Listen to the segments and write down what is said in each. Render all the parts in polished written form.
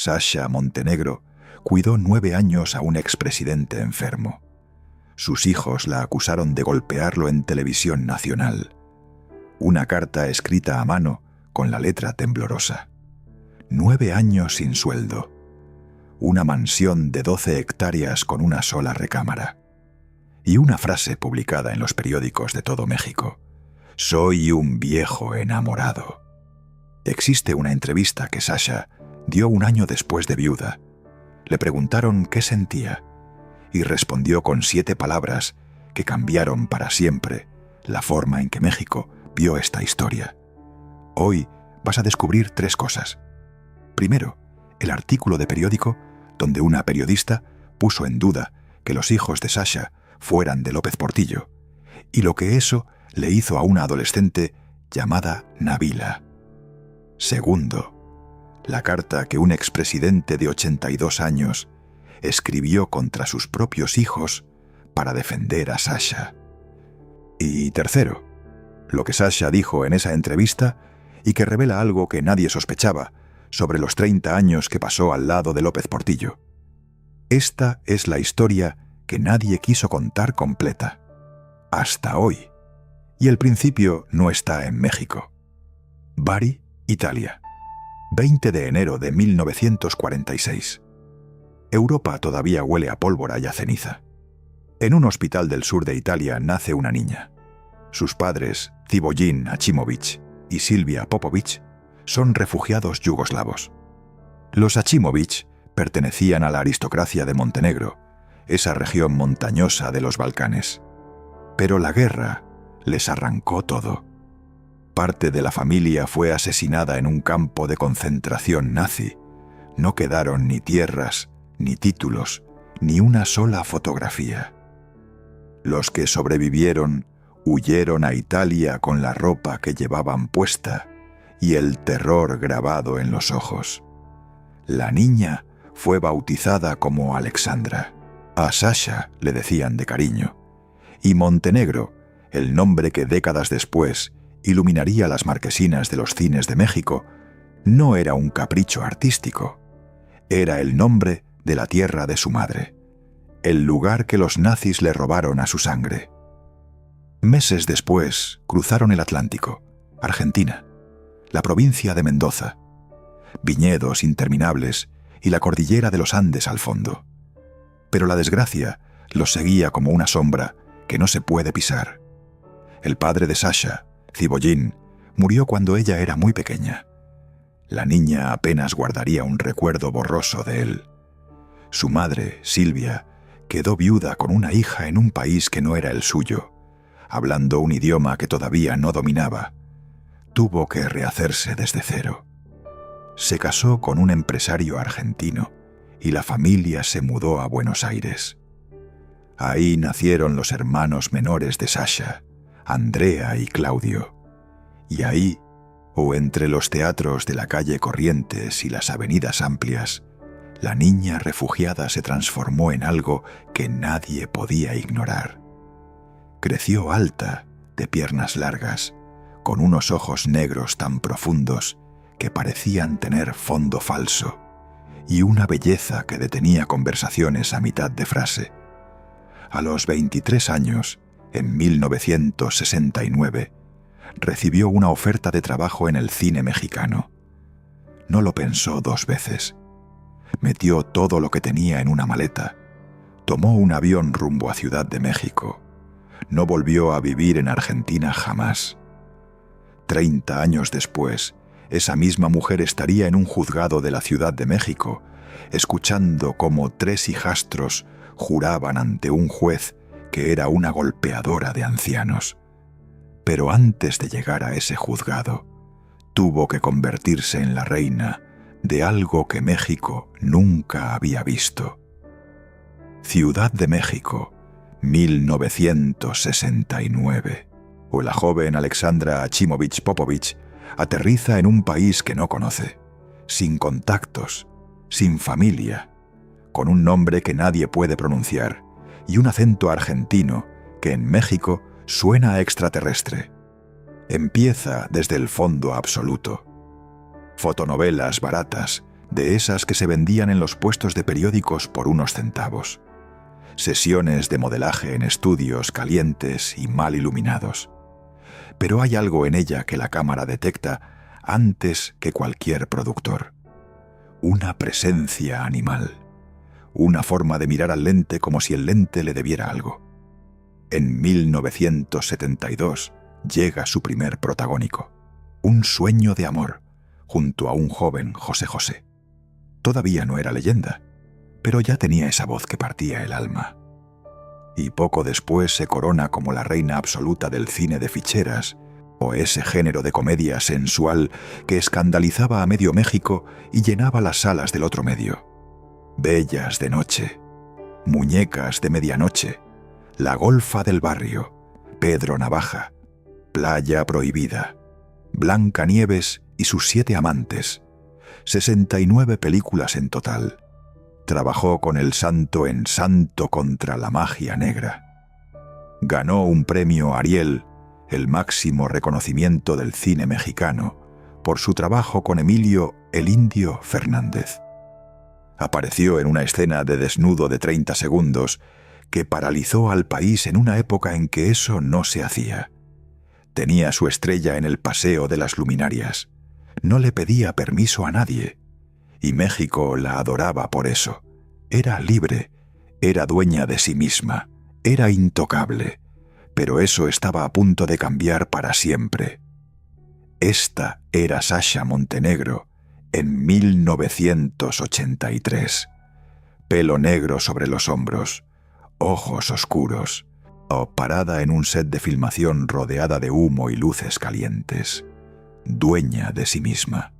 Sasha Montenegro cuidó 9 años a un expresidente enfermo. Sus hijos la acusaron de golpearlo en televisión nacional. Una carta escrita a mano con la letra temblorosa. 9 años sin sueldo. Una mansión de 12 hectáreas con una sola recámara. Y una frase publicada en los periódicos de todo México. Soy un viejo enamorado. Existe una entrevista que Sasha dio un año después de viuda. Le preguntaron qué sentía y respondió con 7 palabras que cambiaron para siempre la forma en que México vio esta historia. Hoy vas a descubrir 3 cosas. Primero, el artículo de periódico donde una periodista puso en duda que los hijos de Sasha fueran de López Portillo, y lo que eso le hizo a una adolescente llamada Nabila. Segundo, la carta que un expresidente de 82 años escribió contra sus propios hijos para defender a Sasha. Y tercero, lo que Sasha dijo en esa entrevista y que revela algo que nadie sospechaba sobre los 30 años que pasó al lado de López Portillo. Esta es la historia que nadie quiso contar completa, hasta hoy. Y el principio no está en México. Bari, Italia. 20 de enero de 1946. Europa todavía huele a pólvora y a ceniza. En un hospital del sur de Italia nace una niña. Sus padres, Cibojin Achimovic y Silvia Popovic, son refugiados yugoslavos. Los Achimovic pertenecían a la aristocracia de Montenegro, esa región montañosa de los Balcanes. Pero la guerra les arrancó todo. Parte de la familia fue asesinada en un campo de concentración nazi. No quedaron ni tierras, ni títulos, ni una sola fotografía. Los que sobrevivieron huyeron a Italia con la ropa que llevaban puesta y el terror grabado en los ojos. La niña fue bautizada como Alexandra. A Sasha le decían de cariño. Y Montenegro, el nombre que décadas después iluminaría las marquesinas de los cines de México, no era un capricho artístico. Era el nombre de la tierra de su madre, el lugar que los nazis le robaron a su sangre. Meses después cruzaron el Atlántico, Argentina, la provincia de Mendoza, viñedos interminables y la cordillera de los Andes al fondo. Pero la desgracia los seguía como una sombra que no se puede pisar. El padre de Sasha, Cibojin, murió cuando ella era muy pequeña. La niña apenas guardaría un recuerdo borroso de él. Su madre, Silvia, quedó viuda con una hija en un país que no era el suyo, hablando un idioma que todavía no dominaba. Tuvo que rehacerse desde cero. Se casó con un empresario argentino y la familia se mudó a Buenos Aires. Ahí nacieron los hermanos menores de Sasha, Andrea y Claudio. Y ahí, o entre los teatros de la calle Corrientes y las avenidas amplias, la niña refugiada se transformó en algo que nadie podía ignorar. Creció alta, de piernas largas, con unos ojos negros tan profundos que parecían tener fondo falso, y una belleza que detenía conversaciones a mitad de frase. A los 23 años, en 1969, recibió una oferta de trabajo en el cine mexicano. No lo pensó 2 veces. Metió todo lo que tenía en una maleta. Tomó un avión rumbo a Ciudad de México. No volvió a vivir en Argentina jamás. 30 años después, esa misma mujer estaría en un juzgado de la Ciudad de México, escuchando cómo 3 hijastros juraban ante un juez que era una golpeadora de ancianos. Pero antes de llegar a ese juzgado, tuvo que convertirse en la reina de algo que México nunca había visto. Ciudad de México, 1969. O la joven Alexandra Achimovic Popovic aterriza en un país que no conoce, sin contactos, sin familia, con un nombre que nadie puede pronunciar y un acento argentino que en México suena a extraterrestre. Empieza desde el fondo absoluto. Fotonovelas baratas, de esas que se vendían en los puestos de periódicos por unos centavos. Sesiones de modelaje en estudios calientes y mal iluminados. Pero hay algo en ella que la cámara detecta antes que cualquier productor. Una presencia animal. Una forma de mirar al lente como si el lente le debiera algo. En 1972 llega su primer protagónico. Un sueño de amor, junto a un joven José José. Todavía no era leyenda, pero ya tenía esa voz que partía el alma. Y poco después se corona como la reina absoluta del cine de ficheras, o ese género de comedia sensual que escandalizaba a medio México y llenaba las salas del otro medio. Bellas de noche, Muñecas de medianoche, La golfa del barrio, Pedro Navaja, Playa prohibida, Blancanieves y sus 7 amantes, 69 películas en total. Trabajó con el santo en Santo contra la magia negra. Ganó un premio Ariel, el máximo reconocimiento del cine mexicano, por su trabajo con Emilio "el Indio" Fernández. Apareció en una escena de desnudo de 30 segundos que paralizó al país en una época en que eso no se hacía. Tenía su estrella en el Paseo de las Luminarias. No le pedía permiso a nadie. Y México la adoraba por eso. Era libre, era dueña de sí misma, era intocable. Pero eso estaba a punto de cambiar para siempre. Esta era Sasha Montenegro en 1983. Pelo negro sobre los hombros, ojos oscuros, o parada en un set de filmación rodeada de humo y luces calientes. Dueña de sí misma.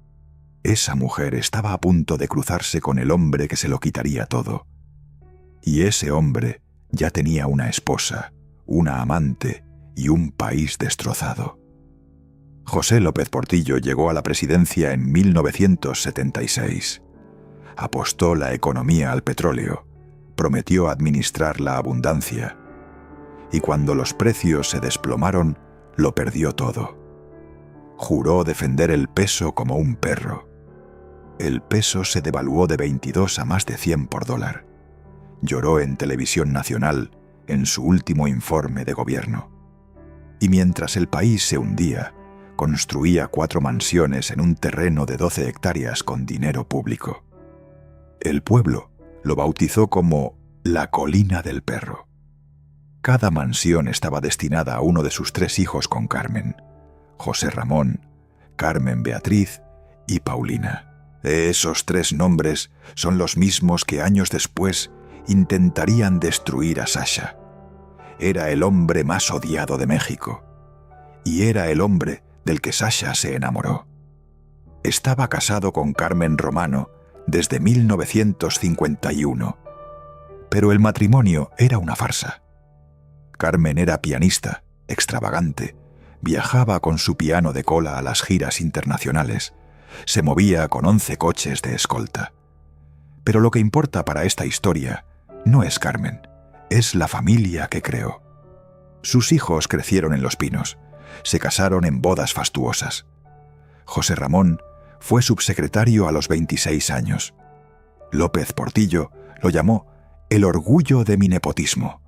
Esa mujer estaba a punto de cruzarse con el hombre que se lo quitaría todo. Y ese hombre ya tenía una esposa, una amante y un país destrozado. José López Portillo llegó a la presidencia en 1976. Apostó la economía al petróleo, prometió administrar la abundancia. Y cuando los precios se desplomaron, lo perdió todo. Juró defender el peso como un perro. El peso se devaluó de 22 a más de 100 por dólar. Lloró en Televisión Nacional en su último informe de gobierno. Y mientras el país se hundía, construía 4 mansiones en un terreno de 12 hectáreas con dinero público. El pueblo lo bautizó como la Colina del Perro. Cada mansión estaba destinada a uno de sus 3 hijos con Carmen: José Ramón, Carmen Beatriz y Paulina. Esos 3 nombres son los mismos que años después intentarían destruir a Sasha. Era el hombre más odiado de México. Y era el hombre del que Sasha se enamoró. Estaba casado con Carmen Romano desde 1951. Pero el matrimonio era una farsa. Carmen era pianista, extravagante, viajaba con su piano de cola a las giras internacionales, se movía con 11 coches de escolta. Pero lo que importa para esta historia no es Carmen, es la familia que creó. Sus hijos crecieron en Los Pinos, se casaron en bodas fastuosas. José Ramón fue subsecretario a los 26 años. López Portillo lo llamó el orgullo de mi nepotismo.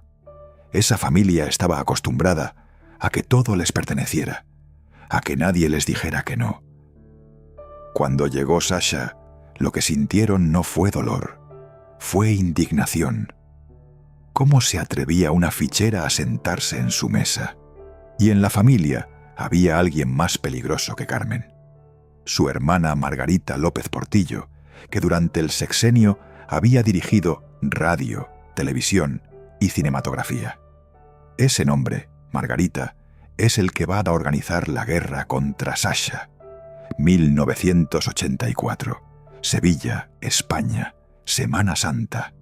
Esa familia estaba acostumbrada a que todo les perteneciera, a que nadie les dijera que no. Cuando llegó Sasha, lo que sintieron no fue dolor, fue indignación. ¿Cómo se atrevía una fichera a sentarse en su mesa? Y en la familia había alguien más peligroso que Carmen. Su hermana Margarita López Portillo, que durante el sexenio había dirigido radio, televisión y cinematografía. Ese nombre, Margarita, es el que va a organizar la guerra contra Sasha. 1984. Sevilla, España. Semana Santa.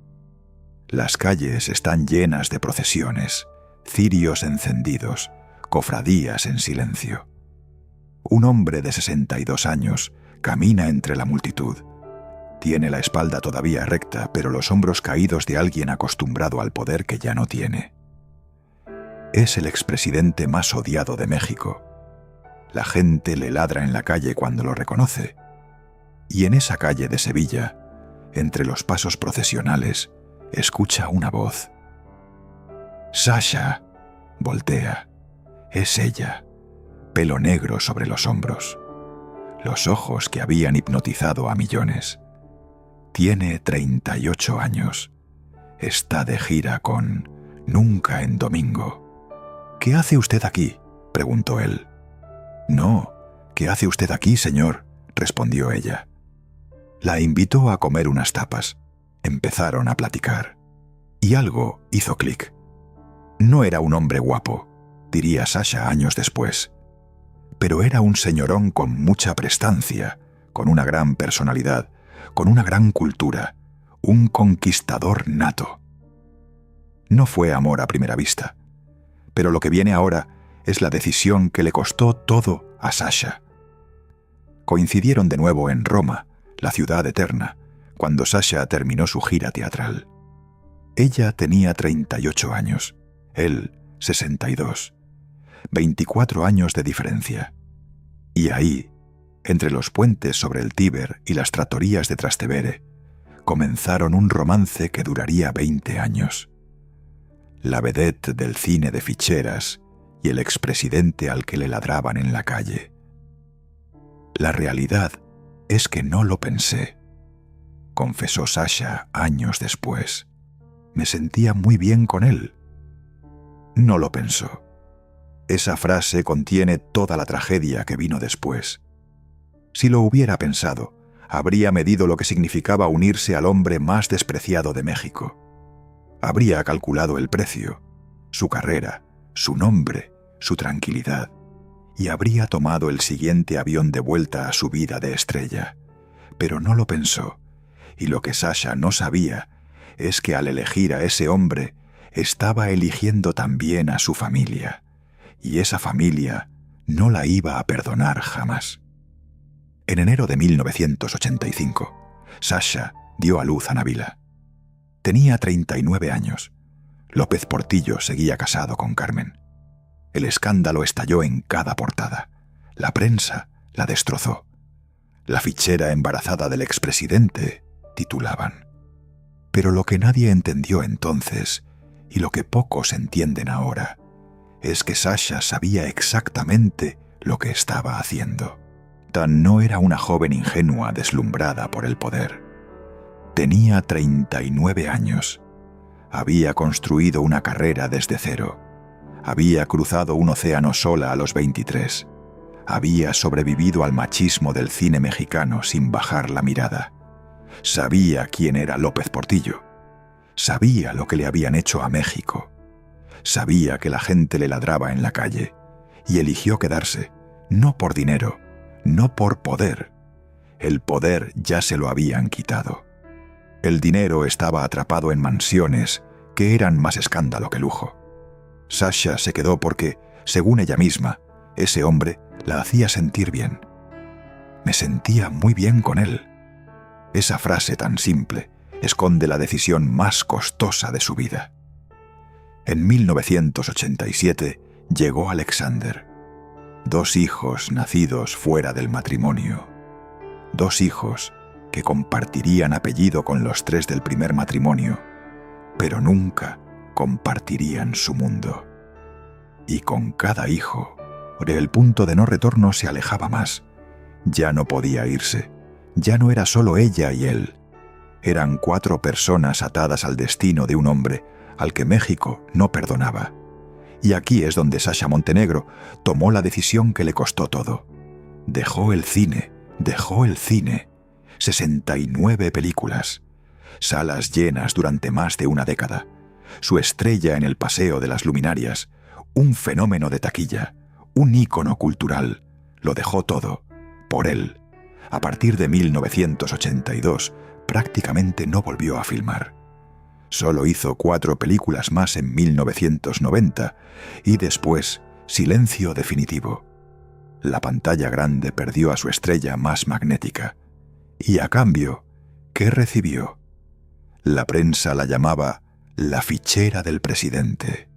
Las calles están llenas de procesiones, cirios encendidos, cofradías en silencio. Un hombre de 62 años camina entre la multitud. Tiene la espalda todavía recta, pero los hombros caídos de alguien acostumbrado al poder que ya no tiene. Es el expresidente más odiado de México. La gente le ladra en la calle cuando lo reconoce. Y en esa calle de Sevilla, entre los pasos procesionales, escucha una voz. «Sasha», voltea. Es ella, pelo negro sobre los hombros, los ojos que habían hipnotizado a millones. Tiene 38 años. Está de gira con Nunca en Domingo. «¿Qué hace usted aquí?», preguntó él. «No, ¿qué hace usted aquí, señor?», respondió ella. La invitó a comer unas tapas. Empezaron a platicar. Y algo hizo clic. No era un hombre guapo, diría Sasha años después, pero era un señorón con mucha prestancia, con una gran personalidad, con una gran cultura, un conquistador nato. No fue amor a primera vista, pero lo que viene ahora es la decisión que le costó todo a Sasha. Coincidieron de nuevo en Roma, la ciudad eterna, cuando Sasha terminó su gira teatral. Ella tenía 38 años, él 62, 24 años de diferencia. Y ahí, entre los puentes sobre el Tíber y las trattorías de Trastevere, comenzaron un romance que duraría 20 años. La vedette del cine de ficheras y el expresidente al que le ladraban en la calle. La realidad es que no lo pensé, confesó Sasha años después. Me sentía muy bien con él. No lo pensó. Esa frase contiene toda la tragedia que vino después. Si lo hubiera pensado, habría medido lo que significaba unirse al hombre más despreciado de México. Habría calculado el precio, su carrera, su nombre, su tranquilidad, y habría tomado el siguiente avión de vuelta a su vida de estrella. Pero no lo pensó, y lo que Sasha no sabía es que al elegir a ese hombre estaba eligiendo también a su familia, y esa familia no la iba a perdonar jamás. En enero de 1985, Sasha dio a luz a Nabila. Tenía 39 años. López Portillo seguía casado con Carmen. El escándalo estalló en cada portada. La prensa la destrozó. «La fichera embarazada del expresidente», titulaban. Pero lo que nadie entendió entonces, y lo que pocos entienden ahora, es que Sasha sabía exactamente lo que estaba haciendo. Tan no era una joven ingenua deslumbrada por el poder. Tenía 39 años. Había construido una carrera desde cero. Había cruzado un océano sola a los 23. Había sobrevivido al machismo del cine mexicano sin bajar la mirada. Sabía quién era López Portillo. Sabía lo que le habían hecho a México. Sabía que la gente le ladraba en la calle y eligió quedarse, no por dinero, no por poder. El poder ya se lo habían quitado. El dinero estaba atrapado en mansiones que eran más escándalo que lujo. Sasha se quedó porque, según ella misma, ese hombre la hacía sentir bien. Me sentía muy bien con él. Esa frase tan simple esconde la decisión más costosa de su vida. En 1987 llegó Alexander. 2 hijos nacidos fuera del matrimonio. 2 hijos que compartirían apellido con los 3 del primer matrimonio, pero nunca compartirían su mundo. Y con cada hijo, el punto de no retorno se alejaba más. Ya no podía irse. Ya no era solo ella y él. Eran 4 personas atadas al destino de un hombre al que México no perdonaba. Y aquí es donde Sasha Montenegro tomó la decisión que le costó todo. Dejó el cine. 69 películas. Salas llenas durante más de una década. Su estrella en el Paseo de las Luminarias. Un fenómeno de taquilla. Un ícono cultural. Lo dejó todo. Por él. A partir de 1982, prácticamente no volvió a filmar. Solo hizo 4 películas más en 1990 y después, silencio definitivo. La pantalla grande perdió a su estrella más magnética. Y a cambio, ¿qué recibió? La prensa la llamaba la fichera del presidente.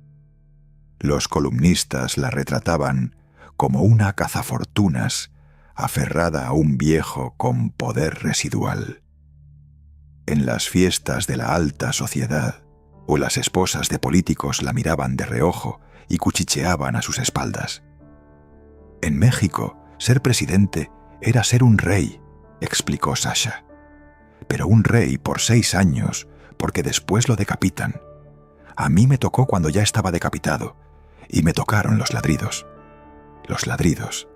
Los columnistas la retrataban como una cazafortunas aferrada a un viejo con poder residual. En las fiestas de la alta sociedad, o las esposas de políticos la miraban de reojo y cuchicheaban a sus espaldas. En México, ser presidente era ser un rey, explicó Sasha. Pero un rey por 6 años, porque después lo decapitan. A mí me tocó cuando ya estaba decapitado, y me tocaron los ladridos. Los ladridos.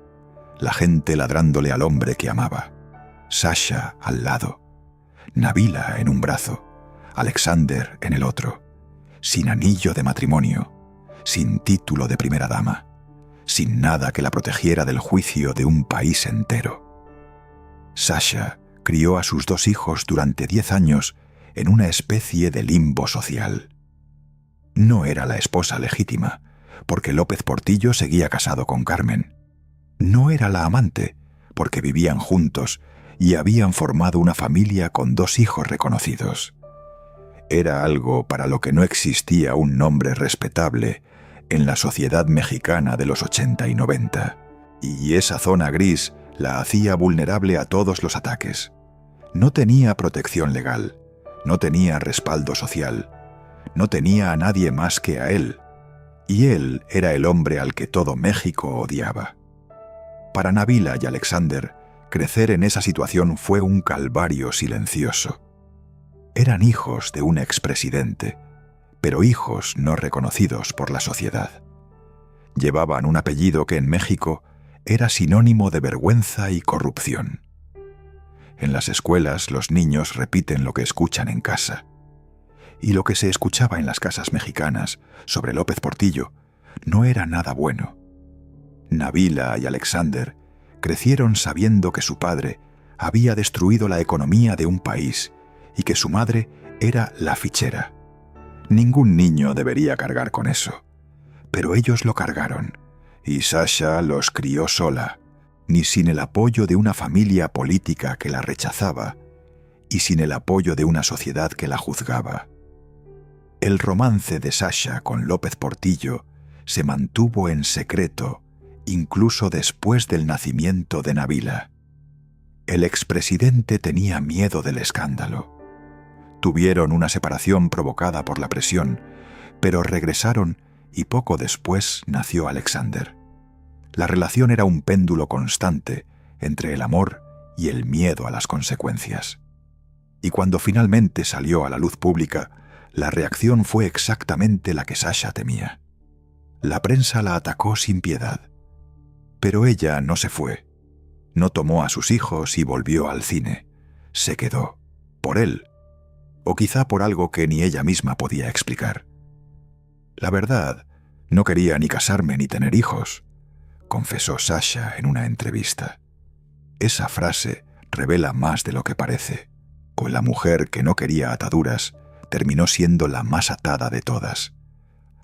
La gente ladrándole al hombre que amaba. Sasha al lado. Nabila en un brazo. Alexander en el otro. Sin anillo de matrimonio. Sin título de primera dama. Sin nada que la protegiera del juicio de un país entero. Sasha crió a sus 2 hijos durante 10 años en una especie de limbo social. No era la esposa legítima, porque López Portillo seguía casado con Carmen. No era la amante, porque vivían juntos y habían formado una familia con 2 hijos reconocidos. Era algo para lo que no existía un nombre respetable en la sociedad mexicana de los 80 y 90, y esa zona gris la hacía vulnerable a todos los ataques. No tenía protección legal, no tenía respaldo social, no tenía a nadie más que a él, y él era el hombre al que todo México odiaba. Para Nabila y Alexander, crecer en esa situación fue un calvario silencioso. Eran hijos de un expresidente, pero hijos no reconocidos por la sociedad. Llevaban un apellido que en México era sinónimo de vergüenza y corrupción. En las escuelas los niños repiten lo que escuchan en casa. Y lo que se escuchaba en las casas mexicanas sobre López Portillo no era nada bueno. Nabila y Alexander crecieron sabiendo que su padre había destruido la economía de un país y que su madre era la fichera. Ningún niño debería cargar con eso. Pero ellos lo cargaron, y Sasha los crió sola, ni sin el apoyo de una familia política que la rechazaba, y sin el apoyo de una sociedad que la juzgaba. El romance de Sasha con López Portillo se mantuvo en secreto, incluso después del nacimiento de Nabila. El expresidente tenía miedo del escándalo. Tuvieron una separación provocada por la presión, pero regresaron y poco después nació Alexander. La relación era un péndulo constante entre el amor y el miedo a las consecuencias. Y cuando finalmente salió a la luz pública, la reacción fue exactamente la que Sasha temía. La prensa la atacó sin piedad. Pero ella no se fue. No tomó a sus hijos y volvió al cine. Se quedó. Por él. O quizá por algo que ni ella misma podía explicar. La verdad, no quería ni casarme ni tener hijos, confesó Sasha en una entrevista. Esa frase revela más de lo que parece, pues la mujer que no quería ataduras terminó siendo la más atada de todas.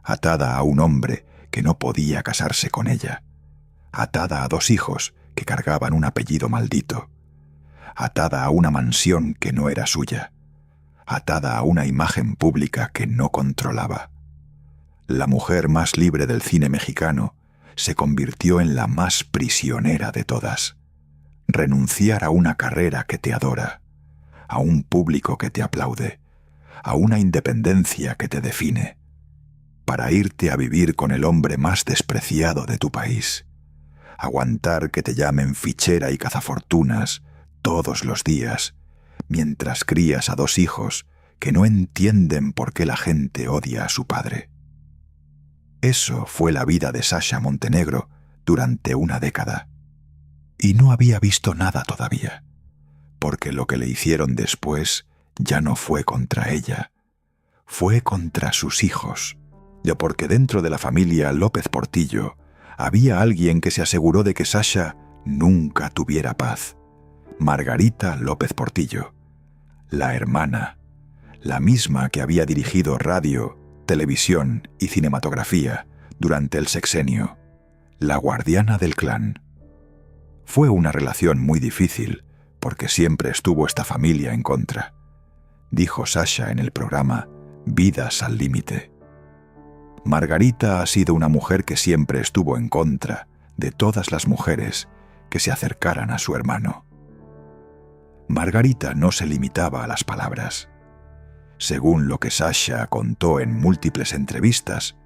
Atada a un hombre que no podía casarse con ella. Atada a 2 hijos que cargaban un apellido maldito. Atada a una mansión que no era suya. Atada a una imagen pública que no controlaba. La mujer más libre del cine mexicano se convirtió en la más prisionera de todas. Renunciar a una carrera que te adora, a un público que te aplaude, a una independencia que te define, para irte a vivir con el hombre más despreciado de tu país. Aguantar que te llamen fichera y cazafortunas todos los días, mientras crías a 2 hijos que no entienden por qué la gente odia a su padre. Eso fue la vida de Sasha Montenegro durante una década. Y no había visto nada todavía, porque lo que le hicieron después ya no fue contra ella, fue contra sus hijos, y porque dentro de la familia López Portillo había alguien que se aseguró de que Sasha nunca tuviera paz. Margarita López Portillo, la hermana, la misma que había dirigido radio, televisión y cinematografía durante el sexenio, la guardiana del clan. Fue una relación muy difícil, porque siempre estuvo esta familia en contra, dijo Sasha en el programa Vidas al Límite. Margarita ha sido una mujer que siempre estuvo en contra de todas las mujeres que se acercaran a su hermano. Margarita no se limitaba a las palabras. Según lo que Sasha contó en múltiples entrevistas,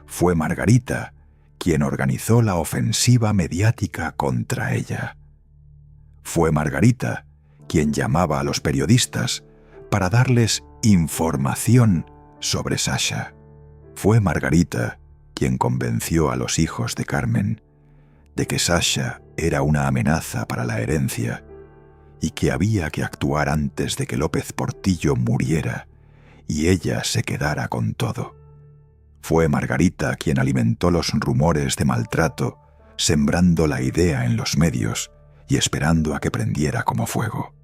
fue Margarita quien organizó la ofensiva mediática contra ella. Fue Margarita quien llamaba a los periodistas para darles información sobre Sasha. Fue Margarita quien convenció a los hijos de Carmen de que Sasha era una amenaza para la herencia y que había que actuar antes de que López Portillo muriera y ella se quedara con todo. Fue Margarita quien alimentó los rumores de maltrato, sembrando la idea en los medios y esperando a que prendiera como fuego.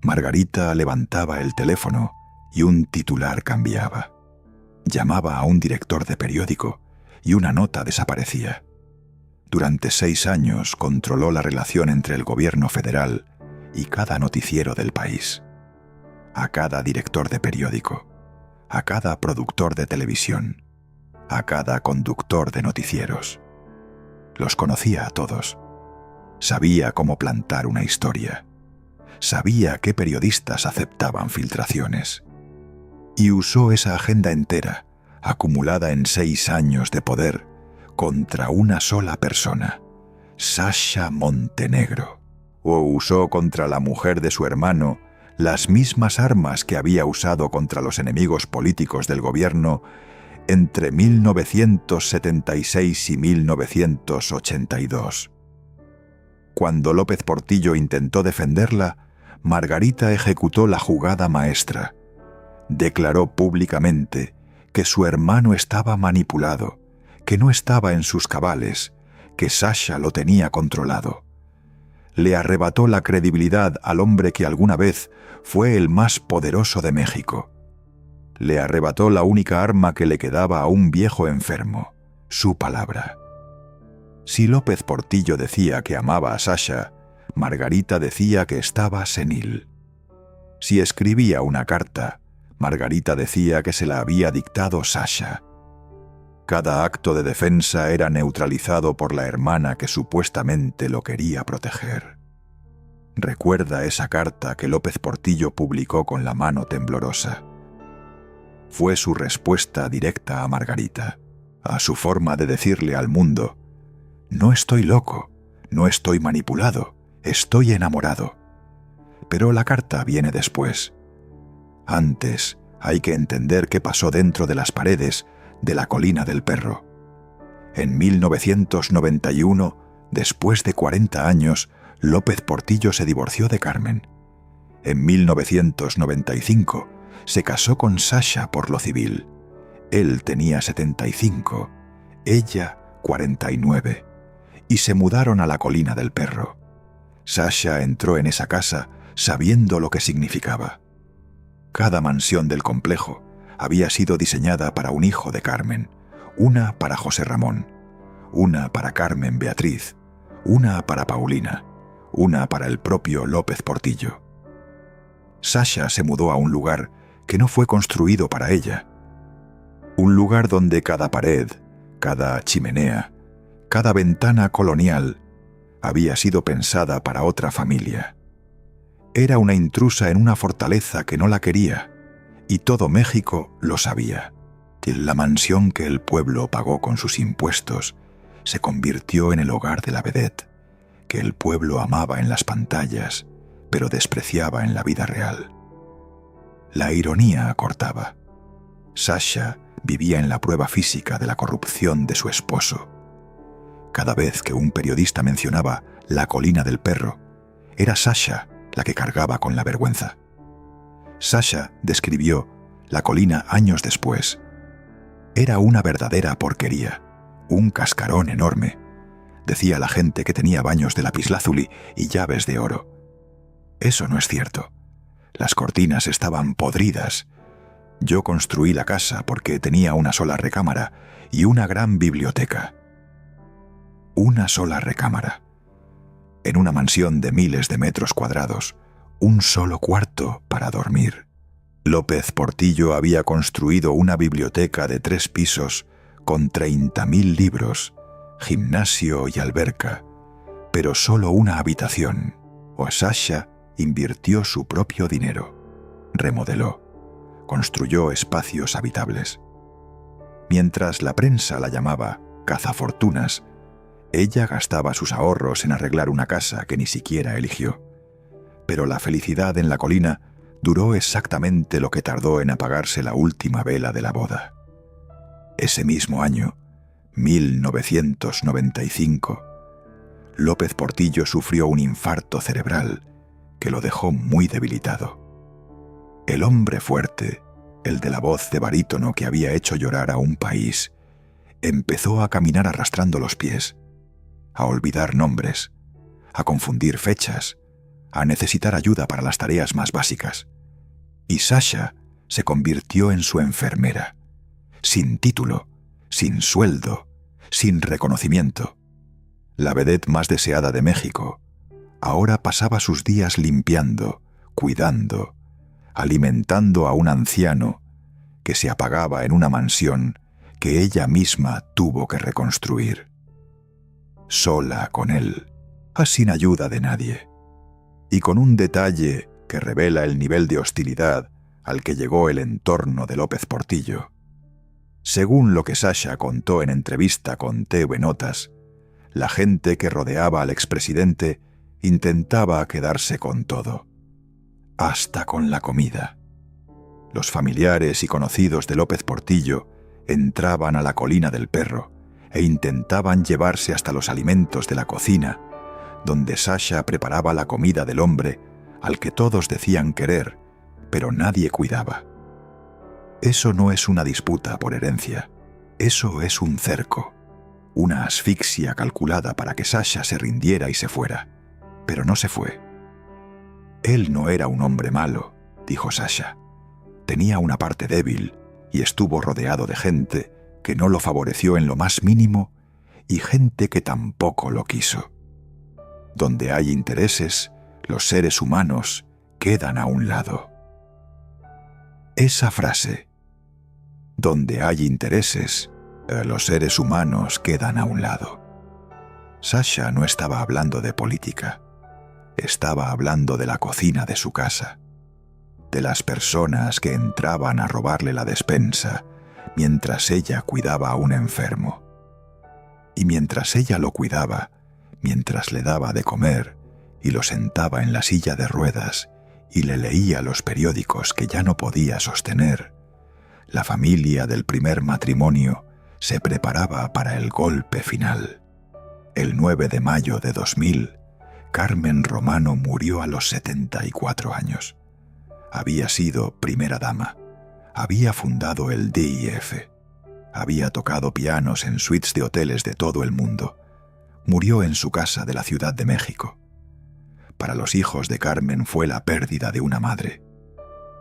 Margarita levantaba el teléfono y un titular cambiaba. Llamaba a un director de periódico y una nota desaparecía. Durante 6 años controló la relación entre el gobierno federal y cada noticiero del país. A cada director de periódico, a cada productor de televisión, a cada conductor de noticieros. Los conocía a todos. Sabía cómo plantar una historia. Sabía qué periodistas aceptaban filtraciones. Y usó esa agenda entera, acumulada en 6 años de poder, contra una sola persona, Sasha Montenegro. O usó contra la mujer de su hermano las mismas armas que había usado contra los enemigos políticos del gobierno entre 1976 y 1982. Cuando López Portillo intentó defenderla, Margarita ejecutó la jugada maestra. Declaró públicamente que su hermano estaba manipulado, que no estaba en sus cabales, que Sasha lo tenía controlado. Le arrebató la credibilidad al hombre que alguna vez fue el más poderoso de México. Le arrebató la única arma que le quedaba a un viejo enfermo, su palabra. Si López Portillo decía que amaba a Sasha, Margarita decía que estaba senil. Si escribía una carta, Margarita decía que se la había dictado Sasha. Cada acto de defensa era neutralizado por la hermana que supuestamente lo quería proteger. Recuerda esa carta que López Portillo publicó con la mano temblorosa. Fue su respuesta directa a Margarita, a su forma de decirle al mundo: no estoy loco, no estoy manipulado, estoy enamorado. Pero la carta viene después. Antes hay que entender qué pasó dentro de las paredes de la Colina del Perro. En 1991, después de 40 años, López Portillo se divorció de Carmen. En 1995, se casó con Sasha por lo civil. Él tenía 75, ella 49, y se mudaron a la Colina del Perro. Sasha entró en esa casa sabiendo lo que significaba. Cada mansión del complejo había sido diseñada para un hijo de Carmen, una para José Ramón, una para Carmen Beatriz, una para Paulina, una para el propio López Portillo. Sasha se mudó a un lugar que no fue construido para ella. Un lugar donde cada pared, cada chimenea, cada ventana colonial había sido pensada para otra familia. Era una intrusa en una fortaleza que no la quería, y todo México lo sabía. La mansión que el pueblo pagó con sus impuestos se convirtió en el hogar de la vedette, que el pueblo amaba en las pantallas, pero despreciaba en la vida real. La ironía acortaba. Sasha vivía en la prueba física de la corrupción de su esposo. Cada vez que un periodista mencionaba la Colina del Perro, era Sasha la que cargaba con la vergüenza. Sasha describió la colina años después. Era una verdadera porquería, un cascarón enorme. Decía la gente que tenía baños de lapislázuli y llaves de oro. Eso no es cierto. Las cortinas estaban podridas. Yo construí la casa porque tenía una sola recámara y una gran biblioteca. Una sola recámara. En una mansión de miles de metros cuadrados, un solo cuarto para dormir. López Portillo había construido una biblioteca de 3 pisos con 30.000 libros, gimnasio y alberca, pero solo una habitación, o Sasha invirtió su propio dinero, remodeló, construyó espacios habitables. Mientras la prensa la llamaba cazafortunas, ella gastaba sus ahorros en arreglar una casa que ni siquiera eligió. Pero la felicidad en la colina duró exactamente lo que tardó en apagarse la última vela de la boda. Ese mismo año, 1995, López Portillo sufrió un infarto cerebral que lo dejó muy debilitado. El hombre fuerte, el de la voz de barítono que había hecho llorar a un país, empezó a caminar arrastrando los pies, a olvidar nombres, a confundir fechas, a necesitar ayuda para las tareas más básicas. Y Sasha se convirtió en su enfermera, sin título, sin sueldo, sin reconocimiento. La vedette más deseada de México, ahora pasaba sus días limpiando, cuidando, alimentando a un anciano que se apagaba en una mansión que ella misma tuvo que reconstruir. Sola con él, sin ayuda de nadie. Y con un detalle que revela el nivel de hostilidad al que llegó el entorno de López Portillo. Según lo que Sasha contó en entrevista con TV Notas, la gente que rodeaba al expresidente intentaba quedarse con todo, hasta con la comida. Los familiares y conocidos de López Portillo entraban a la Colina del Perro e intentaban llevarse hasta los alimentos de la cocina, donde Sasha preparaba la comida del hombre al que todos decían querer, pero nadie cuidaba. Eso no es una disputa por herencia, eso es un cerco, una asfixia calculada para que Sasha se rindiera y se fuera, pero no se fue. Él no era un hombre malo, dijo Sasha. Tenía una parte débil y estuvo rodeado de gente que no lo favoreció en lo más mínimo y gente que tampoco lo quiso. Donde hay intereses, los seres humanos quedan a un lado. Esa frase, donde hay intereses, los seres humanos quedan a un lado. Sasha no estaba hablando de política, estaba hablando de la cocina de su casa, de las personas que entraban a robarle la despensa mientras ella cuidaba a un enfermo. Y mientras ella lo cuidaba, mientras le daba de comer y lo sentaba en la silla de ruedas y le leía los periódicos que ya no podía sostener, la familia del primer matrimonio se preparaba para el golpe final. El 9 de mayo de 2000, Carmen Romano murió a los 74 años. Había sido primera dama, había fundado el DIF, había tocado pianos en suites de hoteles de todo el mundo. Murió en su casa de la Ciudad de México. Para los hijos de Carmen fue la pérdida de una madre.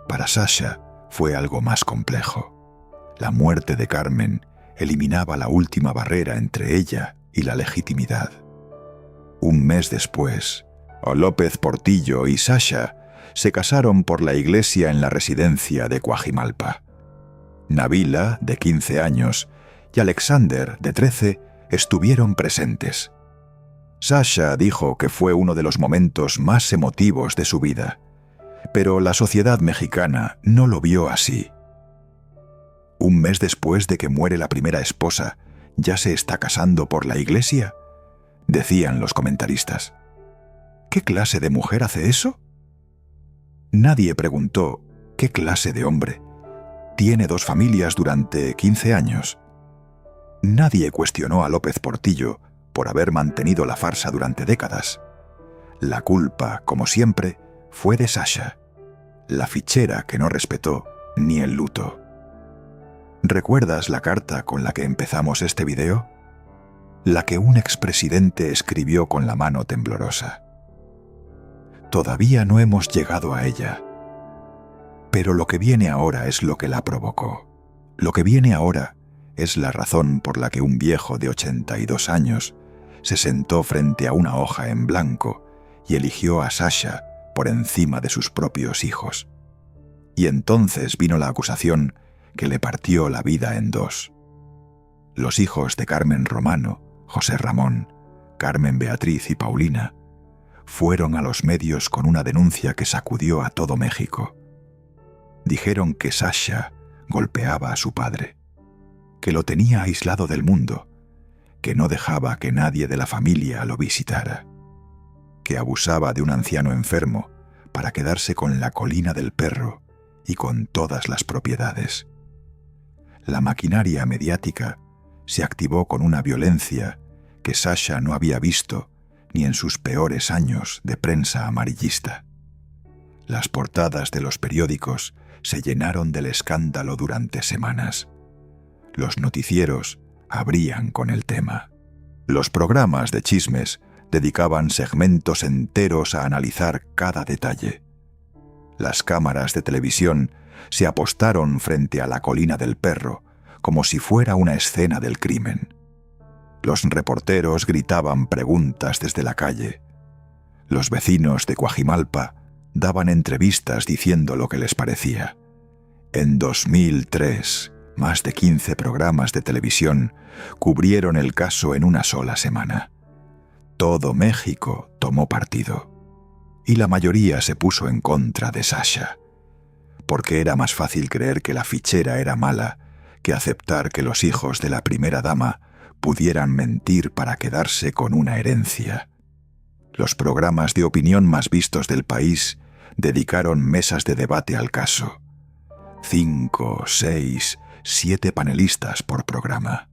Para Sasha fue algo más complejo. La muerte de Carmen eliminaba la última barrera entre ella y la legitimidad. Un mes después, López Portillo y Sasha se casaron por la iglesia en la residencia de Coajimalpa. Nabila, de 15 años, y Alexander, de 13, estuvieron presentes. Sasha dijo que fue uno de los momentos más emotivos de su vida, pero la sociedad mexicana no lo vio así. Un mes después de que muere la primera esposa, ¿ya se está casando por la iglesia?, decían los comentaristas. ¿Qué clase de mujer hace eso? Nadie preguntó qué clase de hombre. Tiene 2 familias durante 15 años. Nadie cuestionó a López Portillo por haber mantenido la farsa durante décadas. La culpa, como siempre, fue de Sasha, la fichera que no respetó ni el luto. ¿Recuerdas la carta con la que empezamos este video? La que un expresidente escribió con la mano temblorosa. Todavía no hemos llegado a ella. Pero lo que viene ahora es lo que la provocó. Lo que viene ahora es la razón por la que un viejo de 82 años se sentó frente a una hoja en blanco y eligió a Sasha por encima de sus propios hijos. Y entonces vino la acusación que le partió la vida en 2. Los hijos de Carmen Romano, José Ramón, Carmen Beatriz y Paulina, fueron a los medios con una denuncia que sacudió a todo México. Dijeron que Sasha golpeaba a su padre, que lo tenía aislado del mundo, que no dejaba que nadie de la familia lo visitara, que abusaba de un anciano enfermo para quedarse con la colina del perro y con todas las propiedades. La maquinaria mediática se activó con una violencia que Sasha no había visto ni en sus peores años de prensa amarillista. Las portadas de los periódicos se llenaron del escándalo durante semanas. Los noticieros abrían con el tema. Los programas de chismes dedicaban segmentos enteros a analizar cada detalle. Las cámaras de televisión se apostaron frente a la colina del perro como si fuera una escena del crimen. Los reporteros gritaban preguntas desde la calle. Los vecinos de Coajimalpa daban entrevistas diciendo lo que les parecía. En 2003, más de 15 programas de televisión cubrieron el caso en una sola semana. Todo México tomó partido, y la mayoría se puso en contra de Sasha, porque era más fácil creer que la fichera era mala que aceptar que los hijos de la primera dama pudieran mentir para quedarse con una herencia. Los programas de opinión más vistos del país dedicaron mesas de debate al caso. 5, 6, 7 panelistas por programa.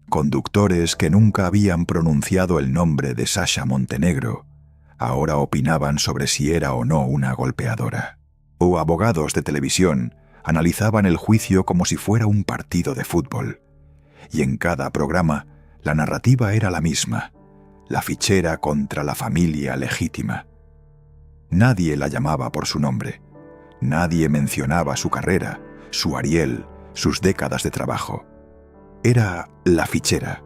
Conductores que nunca habían pronunciado el nombre de Sasha Montenegro ahora opinaban sobre si era o no una golpeadora. O abogados de televisión analizaban el juicio como si fuera un partido de fútbol. Y en cada programa la narrativa era la misma: la fichera contra la familia legítima. Nadie la llamaba por su nombre. Nadie mencionaba su carrera, su Ariel, sus décadas de trabajo. Era la fichera.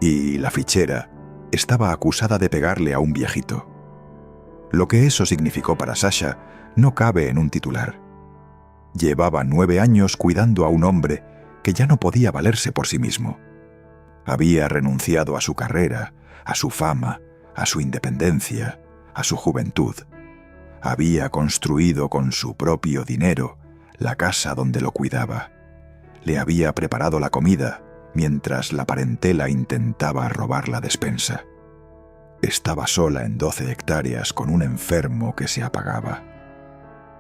Y la fichera estaba acusada de pegarle a un viejito. Lo que eso significó para Sasha no cabe en un titular. Llevaba 9 años cuidando a un hombre que ya no podía valerse por sí mismo. Había renunciado a su carrera, a su fama, a su independencia, a su juventud. Había construido con su propio dinero la casa donde lo cuidaba. Le había preparado la comida mientras la parentela intentaba robar la despensa. Estaba sola en 12 hectáreas con un enfermo que se apagaba.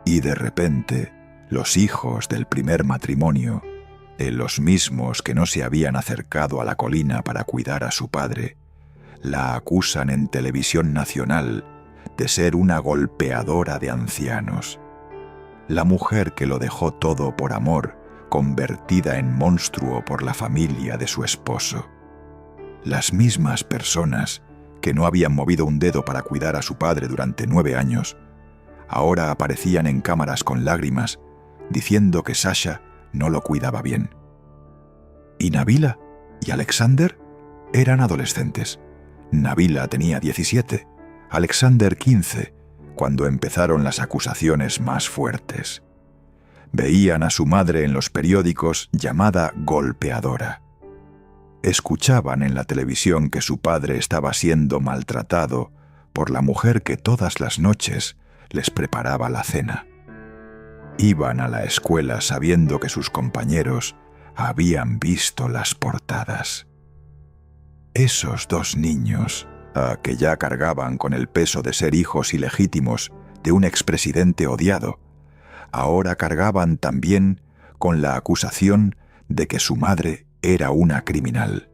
Y de repente, los hijos del primer matrimonio, de los mismos que no se habían acercado a la colina para cuidar a su padre, la acusan en televisión nacional de ser una golpeadora de ancianos. La mujer que lo dejó todo por amor, convertida en monstruo por la familia de su esposo. Las mismas personas que no habían movido un dedo para cuidar a su padre durante 9 años, ahora aparecían en cámaras con lágrimas, diciendo que Sasha no lo cuidaba bien. Y Nabila y Alexander eran adolescentes. Nabila tenía 17, Alexander 15, cuando empezaron las acusaciones más fuertes. Veían a su madre en los periódicos llamada golpeadora. Escuchaban en la televisión que su padre estaba siendo maltratado por la mujer que todas las noches les preparaba la cena. Iban a la escuela sabiendo que sus compañeros habían visto las portadas. Esos 2 niños, que ya cargaban con el peso de ser hijos ilegítimos de un expresidente odiado, ahora cargaban también con la acusación de que su madre era una criminal.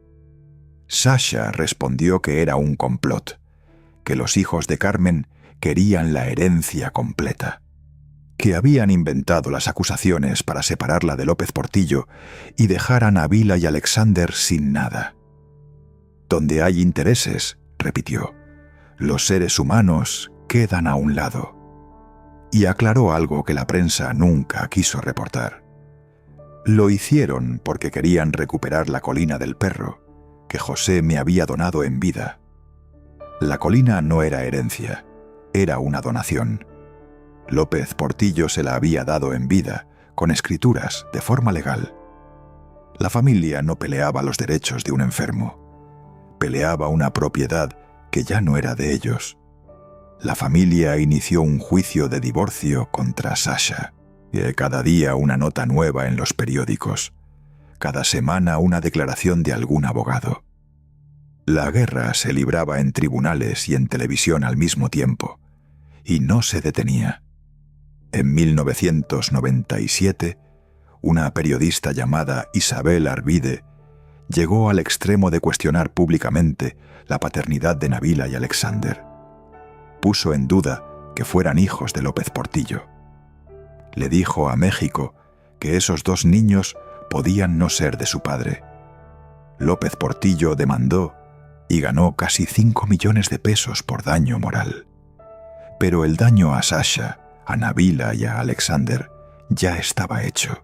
Sasha respondió que era un complot, que los hijos de Carmen querían la herencia completa, que habían inventado las acusaciones para separarla de López Portillo y dejar a Nabila y Alexander sin nada. Donde hay intereses, repitió, los seres humanos quedan a un lado. Y aclaró algo que la prensa nunca quiso reportar. Lo hicieron porque querían recuperar la colina del perro, que José me había donado en vida. La colina no era herencia, era una donación. López Portillo se la había dado en vida, con escrituras, de forma legal. La familia no peleaba los derechos de un enfermo. peleaba una propiedad que ya no era de ellos. La familia inició un juicio de divorcio contra Sasha. Y cada día una nota nueva en los periódicos. Cada semana una declaración de algún abogado. La guerra se libraba en tribunales y en televisión al mismo tiempo, y no se detenía. En 1997, una periodista llamada Isabel Arvide llegó al extremo de cuestionar públicamente la paternidad de Nabila y Alexander. Puso en duda que fueran hijos de López Portillo. Le dijo a México que esos dos niños podían no ser de su padre. López Portillo demandó y ganó casi 5 millones de pesos por daño moral. Pero el daño a Sasha, a Nabila y a Alexander ya estaba hecho.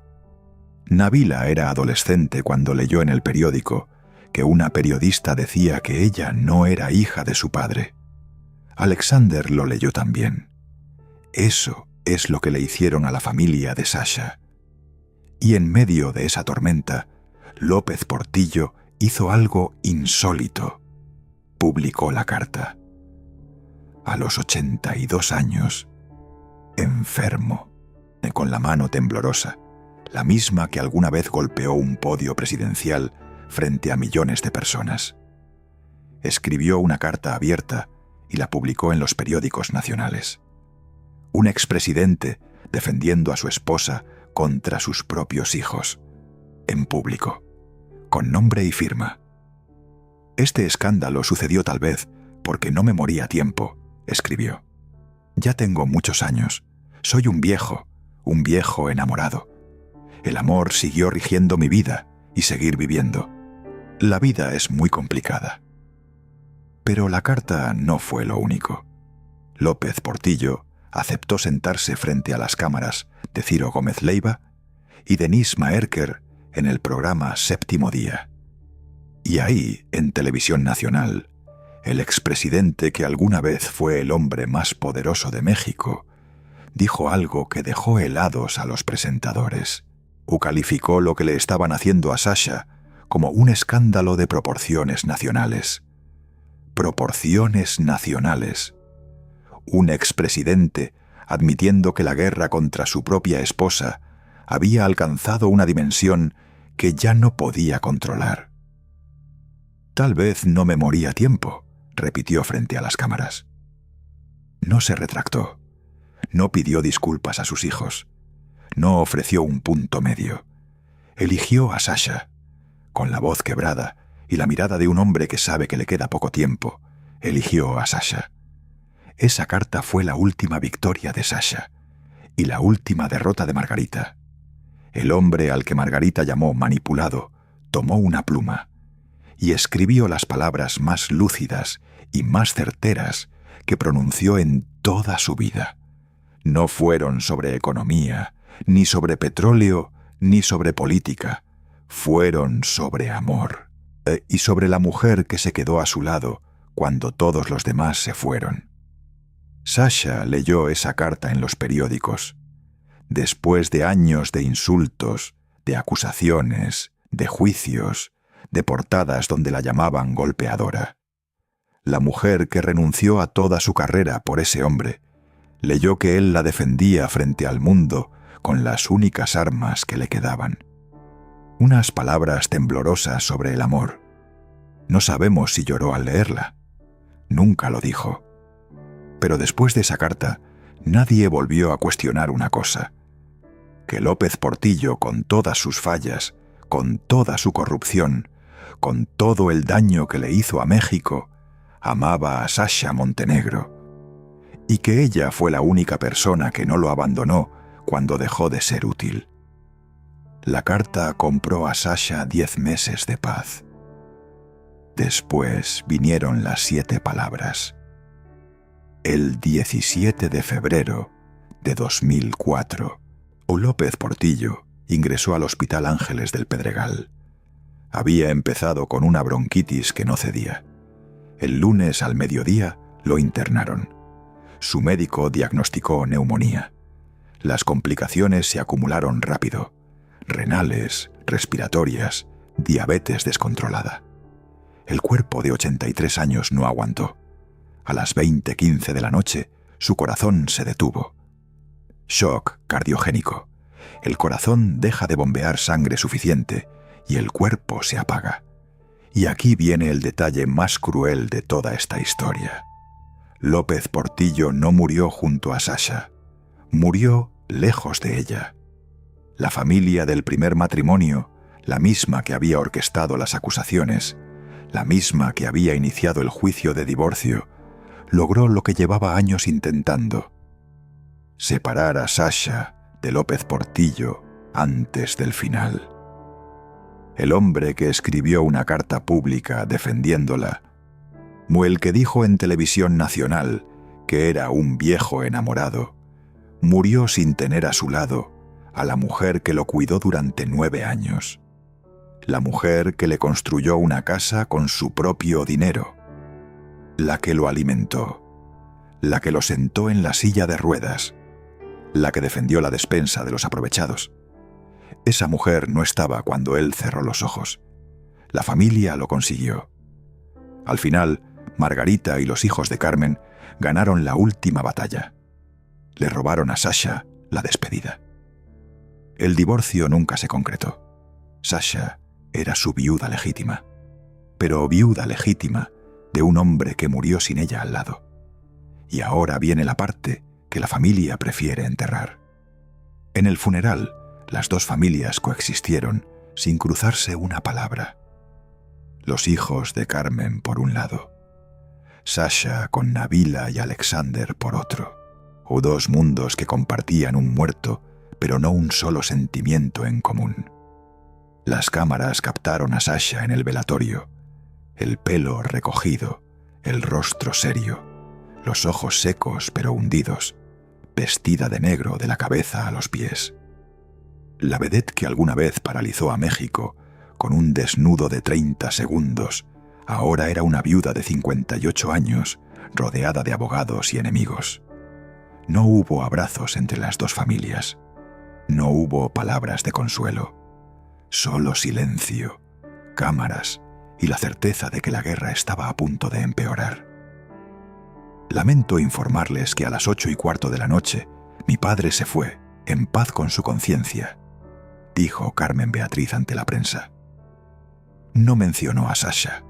Nabila era adolescente cuando leyó en el periódico que una periodista decía que ella no era hija de su padre. Alexander lo leyó también. Eso es lo que le hicieron a la familia de Sasha. Y en medio de esa tormenta, López Portillo hizo algo insólito. Publicó la carta. A los 82 años, enfermo, con la mano temblorosa, la misma que alguna vez golpeó un podio presidencial frente a millones de personas. Escribió una carta abierta y la publicó en los periódicos nacionales. Un expresidente defendiendo a su esposa contra sus propios hijos, en público, con nombre y firma. Este escándalo sucedió tal vez porque no me morí a tiempo, escribió. Ya tengo muchos años, soy un viejo enamorado. El amor siguió rigiendo mi vida y seguir viviendo. La vida es muy complicada. Pero la carta no fue lo único. López Portillo aceptó sentarse frente a las cámaras de Ciro Gómez Leiva y Denise Maerker en el programa Séptimo Día. Y ahí, en Televisión Nacional, el expresidente que alguna vez fue el hombre más poderoso de México dijo algo que dejó helados a los presentadores. Calificó lo que le estaban haciendo a Sasha como un escándalo de proporciones nacionales. Proporciones nacionales. Un expresidente admitiendo que la guerra contra su propia esposa había alcanzado una dimensión que ya no podía controlar. Tal vez no me morí a tiempo, repitió frente a las cámaras. No se retractó. No pidió disculpas a sus hijos. No ofreció un punto medio. Eligió a Sasha. Con la voz quebrada y la mirada de un hombre que sabe que le queda poco tiempo, eligió a Sasha. Esa carta fue la última victoria de Sasha y la última derrota de Margarita. El hombre al que Margarita llamó manipulado tomó una pluma y escribió las palabras más lúcidas y más certeras que pronunció en toda su vida. No fueron sobre economía, ni sobre petróleo, ni sobre política. Fueron sobre amor, y sobre la mujer que se quedó a su lado cuando todos los demás se fueron. Sasha leyó esa carta en los periódicos. Después de años de insultos, de acusaciones, de juicios, de portadas donde la llamaban golpeadora. La mujer que renunció a toda su carrera por ese hombre, leyó que él la defendía frente al mundo con las únicas armas que le quedaban. Unas palabras temblorosas sobre el amor. No sabemos si lloró al leerla. Nunca lo dijo. Pero después de esa carta, nadie volvió a cuestionar una cosa: que López Portillo, con todas sus fallas, con toda su corrupción, con todo el daño que le hizo a México, amaba a Sasha Montenegro, y que ella fue la única persona que no lo abandonó cuando dejó de ser útil. La carta compró a Sasha 10 meses de paz. Después vinieron las 7 palabras. El 17 de febrero de 2004, López Portillo ingresó al Hospital Ángeles del Pedregal. Había empezado con una bronquitis que no cedía. El lunes al mediodía lo internaron. Su médico diagnosticó neumonía. Las complicaciones se acumularon rápido: renales, respiratorias, diabetes descontrolada. el cuerpo de 83 años no aguantó. A las 20:15 de la noche, su corazón se detuvo. Shock cardiogénico. El corazón deja de bombear sangre suficiente y el cuerpo se apaga. Y aquí viene el detalle más cruel de toda esta historia. López Portillo no murió junto a Sasha. Murió lejos de ella. La familia del primer matrimonio, la misma que había orquestado las acusaciones, la misma que había iniciado el juicio de divorcio, logró lo que llevaba años intentando: separar a Sasha de López Portillo antes del final. El hombre que escribió una carta pública defendiéndola, o el que dijo en televisión nacional que era un viejo enamorado, murió sin tener a su lado a la mujer que lo cuidó durante 9 años, la mujer que le construyó una casa con su propio dinero, la que lo alimentó, la que lo sentó en la silla de ruedas, la que defendió la despensa de los aprovechados. Esa mujer no estaba cuando él cerró los ojos. La familia lo consiguió. Al final, Margarita y los hijos de Carmen ganaron la última batalla. Le robaron a Sasha la despedida. El divorcio nunca se concretó. Sasha era su viuda legítima, pero viuda legítima de un hombre que murió sin ella al lado. Y ahora viene la parte que la familia prefiere enterrar. En el funeral, las dos familias coexistieron sin cruzarse una palabra. Los hijos de Carmen por un lado, Sasha con Nabila y Alexander por otro, o dos mundos que compartían un muerto, pero no un solo sentimiento en común. Las cámaras captaron a Sasha en el velatorio, el pelo recogido, el rostro serio, los ojos secos pero hundidos, vestida de negro de la cabeza a los pies. La vedette que alguna vez paralizó a México con un desnudo de 30 segundos, ahora era una viuda de 58 años, rodeada de abogados y enemigos. No hubo abrazos entre las dos familias. No hubo palabras de consuelo. Solo silencio, cámaras y la certeza de que la guerra estaba a punto de empeorar. Lamento informarles que a las 8:15 de la noche, mi padre se fue, en paz con su conciencia, dijo Carmen Beatriz ante la prensa. No mencionó a Sasha,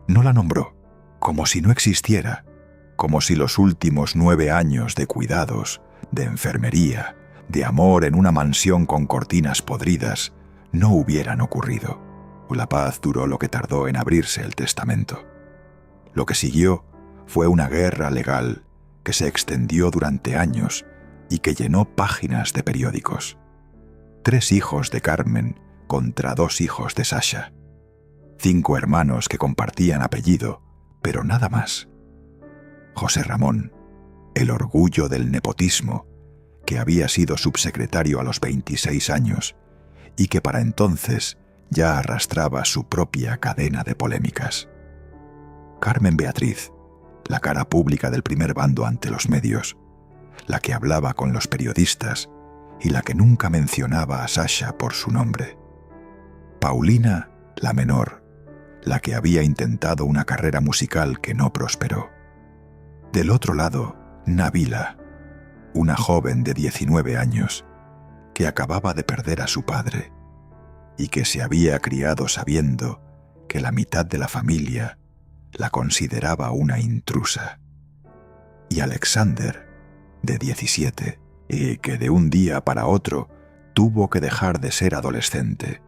no la nombró, como si no existiera, como si los últimos 9 años de cuidados, de enfermería, de amor en una mansión con cortinas podridas, no hubieran ocurrido. La paz duró lo que tardó en abrirse el testamento. Lo que siguió fue una guerra legal que se extendió durante años y que llenó páginas de periódicos. 3 hijos de Carmen contra 2 hijos de Sasha. 5 hermanos que compartían apellido, pero nada más. José Ramón, el orgullo del nepotismo, que había sido subsecretario a los 26 años y que para entonces ya arrastraba su propia cadena de polémicas. Carmen Beatriz, la cara pública del primer bando ante los medios, la que hablaba con los periodistas y la que nunca mencionaba a Sasha por su nombre. Paulina, la menor, la que había intentado una carrera musical que no prosperó. Del otro lado, Nabila, una joven de 19 años, que acababa de perder a su padre y que se había criado sabiendo que la mitad de la familia la consideraba una intrusa. Y Alexander, de 17, y que de un día para otro tuvo que dejar de ser adolescente.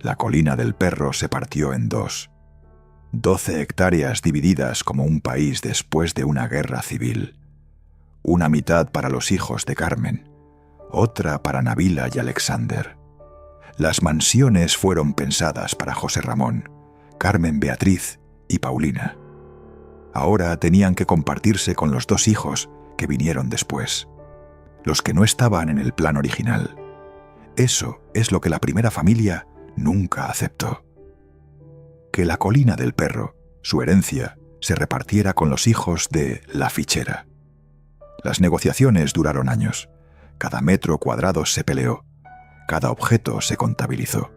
La colina del Perro se partió en 2. 12 hectáreas divididas como un país después de una guerra civil. Una mitad para los hijos de Carmen, otra para Nabila y Alexander. Las mansiones fueron pensadas para José Ramón, Carmen Beatriz y Paulina. Ahora tenían que compartirse con los 2 hijos que vinieron después, los que no estaban en el plan original. Eso es lo que la primera familia nunca aceptó. Que la colina del Perro, su herencia, se repartiera con los hijos de la fichera. Las negociaciones duraron años. Cada metro cuadrado se peleó. Cada objeto se contabilizó.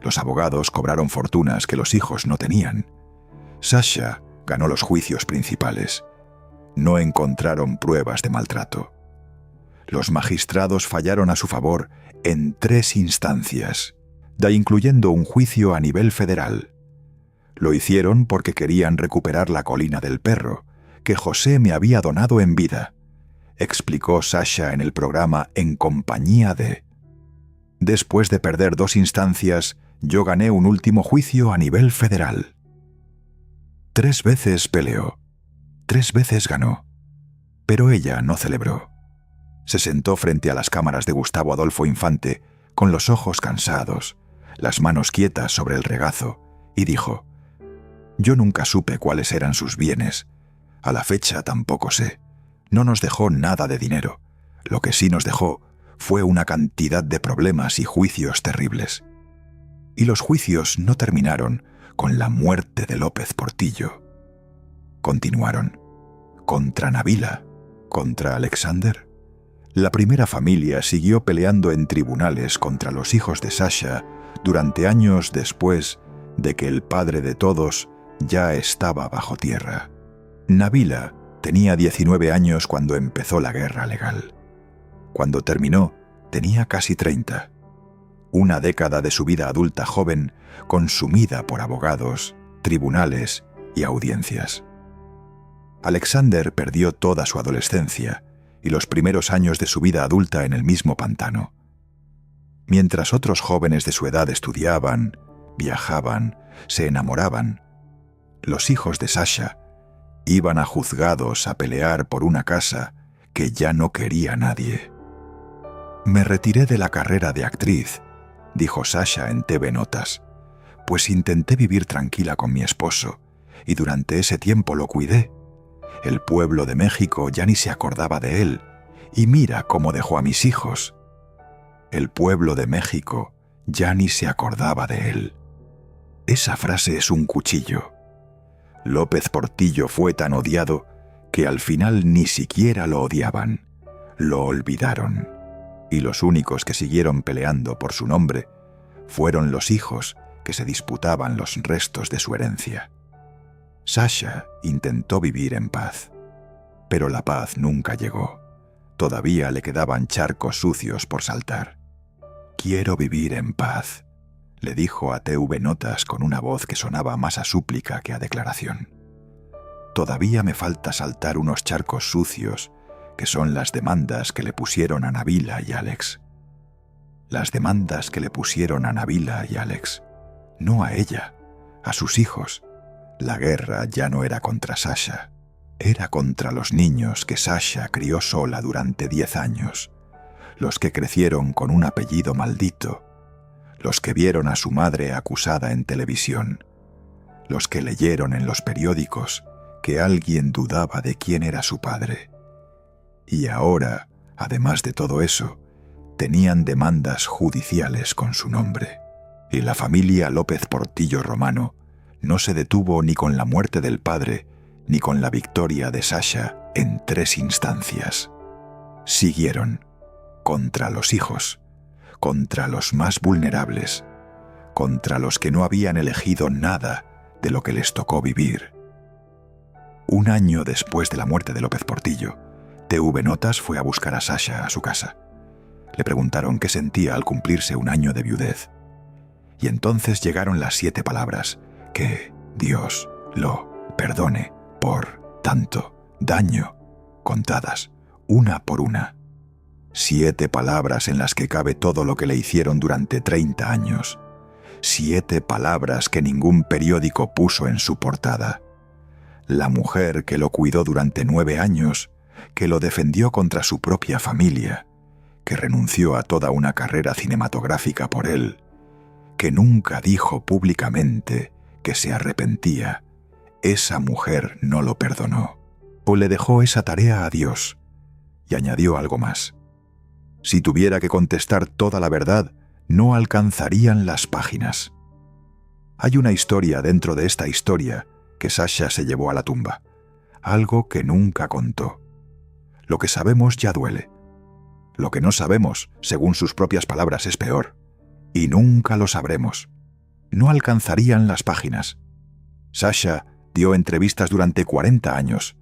Los abogados cobraron fortunas que los hijos no tenían, Sasha ganó los juicios principales. No encontraron pruebas de maltrato. Los magistrados fallaron a su favor en 3 instancias, incluyendo un juicio a nivel federal. Lo hicieron porque querían recuperar la colina del perro, que José me había donado en vida, explicó Sasha en el programa En compañía de. Después de perder 2 instancias, yo gané un último juicio a nivel federal. 3 veces peleó, 3 veces ganó, pero ella no celebró. Se sentó frente a las cámaras de Gustavo Adolfo Infante, con los ojos cansados, las manos quietas sobre el regazo, y dijo: «Yo nunca supe cuáles eran sus bienes. A la fecha tampoco sé. No nos dejó nada de dinero. Lo que sí nos dejó fue una cantidad de problemas y juicios terribles». Y los juicios no terminaron con la muerte de López Portillo. Continuaron. Contra Nabila, contra Alexander. La primera familia siguió peleando en tribunales contra los hijos de Sasha durante años después de que el padre de todos ya estaba bajo tierra. Nabila tenía 19 años cuando empezó la guerra legal. Cuando terminó, tenía casi 30. Una década de su vida adulta joven consumida por abogados, tribunales y audiencias. Alexander perdió toda su adolescencia y los primeros años de su vida adulta en el mismo pantano. Mientras otros jóvenes de su edad estudiaban, viajaban, se enamoraban, los hijos de Sasha iban a juzgados a pelear por una casa que ya no quería nadie. «Me retiré de la carrera de actriz», dijo Sasha en TV Notas, «pues intenté vivir tranquila con mi esposo y durante ese tiempo lo cuidé. El pueblo de México ya ni se acordaba de él y mira cómo dejó a mis hijos. El pueblo de México ya ni se acordaba de él». Esa frase es un cuchillo. López Portillo fue tan odiado que al final ni siquiera lo odiaban, lo olvidaron. Y los únicos que siguieron peleando por su nombre fueron los hijos que se disputaban los restos de su herencia. Sasha intentó vivir en paz, pero la paz nunca llegó. Todavía le quedaban charcos sucios por saltar. «Quiero vivir en paz», le dijo a TV Notas con una voz que sonaba más a súplica que a declaración. «Todavía me falta saltar unos charcos sucios que son las demandas que le pusieron a Nabila y Alex. Las demandas que le pusieron a Nabila y Alex, no a ella, a sus hijos. La guerra ya no era contra Sasha, era contra los niños que Sasha crió sola durante 10 años, los que crecieron con un apellido maldito, los que vieron a su madre acusada en televisión, los que leyeron en los periódicos que alguien dudaba de quién era su padre. Y ahora, además de todo eso, tenían demandas judiciales con su nombre. Y la familia López Portillo Romano no se detuvo ni con la muerte del padre, ni con la victoria de Sasha en 3 instancias. Siguieron contra los hijos, contra los más vulnerables, contra los que no habían elegido nada de lo que les tocó vivir. Un año después de la muerte de López Portillo, TV Notas fue a buscar a Sasha a su casa. Le preguntaron qué sentía al cumplirse un año de viudez. Y entonces llegaron las 7 palabras: que Dios lo perdone por tanto daño, contadas, una por una. 7 palabras en las que cabe todo lo que le hicieron durante 30 años. 7 palabras que ningún periódico puso en su portada. La mujer que lo cuidó durante 9 años, que lo defendió contra su propia familia, que renunció a toda una carrera cinematográfica por él, que nunca dijo públicamente que se arrepentía. Esa mujer no lo perdonó, o le dejó esa tarea a Dios, y añadió algo más. Si tuviera que contestar toda la verdad, no alcanzarían las páginas. Hay una historia dentro de esta historia que Sasha se llevó a la tumba, algo que nunca contó. Lo que sabemos ya duele. Lo que no sabemos, según sus propias palabras, es peor. Y nunca lo sabremos. No alcanzarían las páginas. Sasha Dio entrevistas durante 40 años.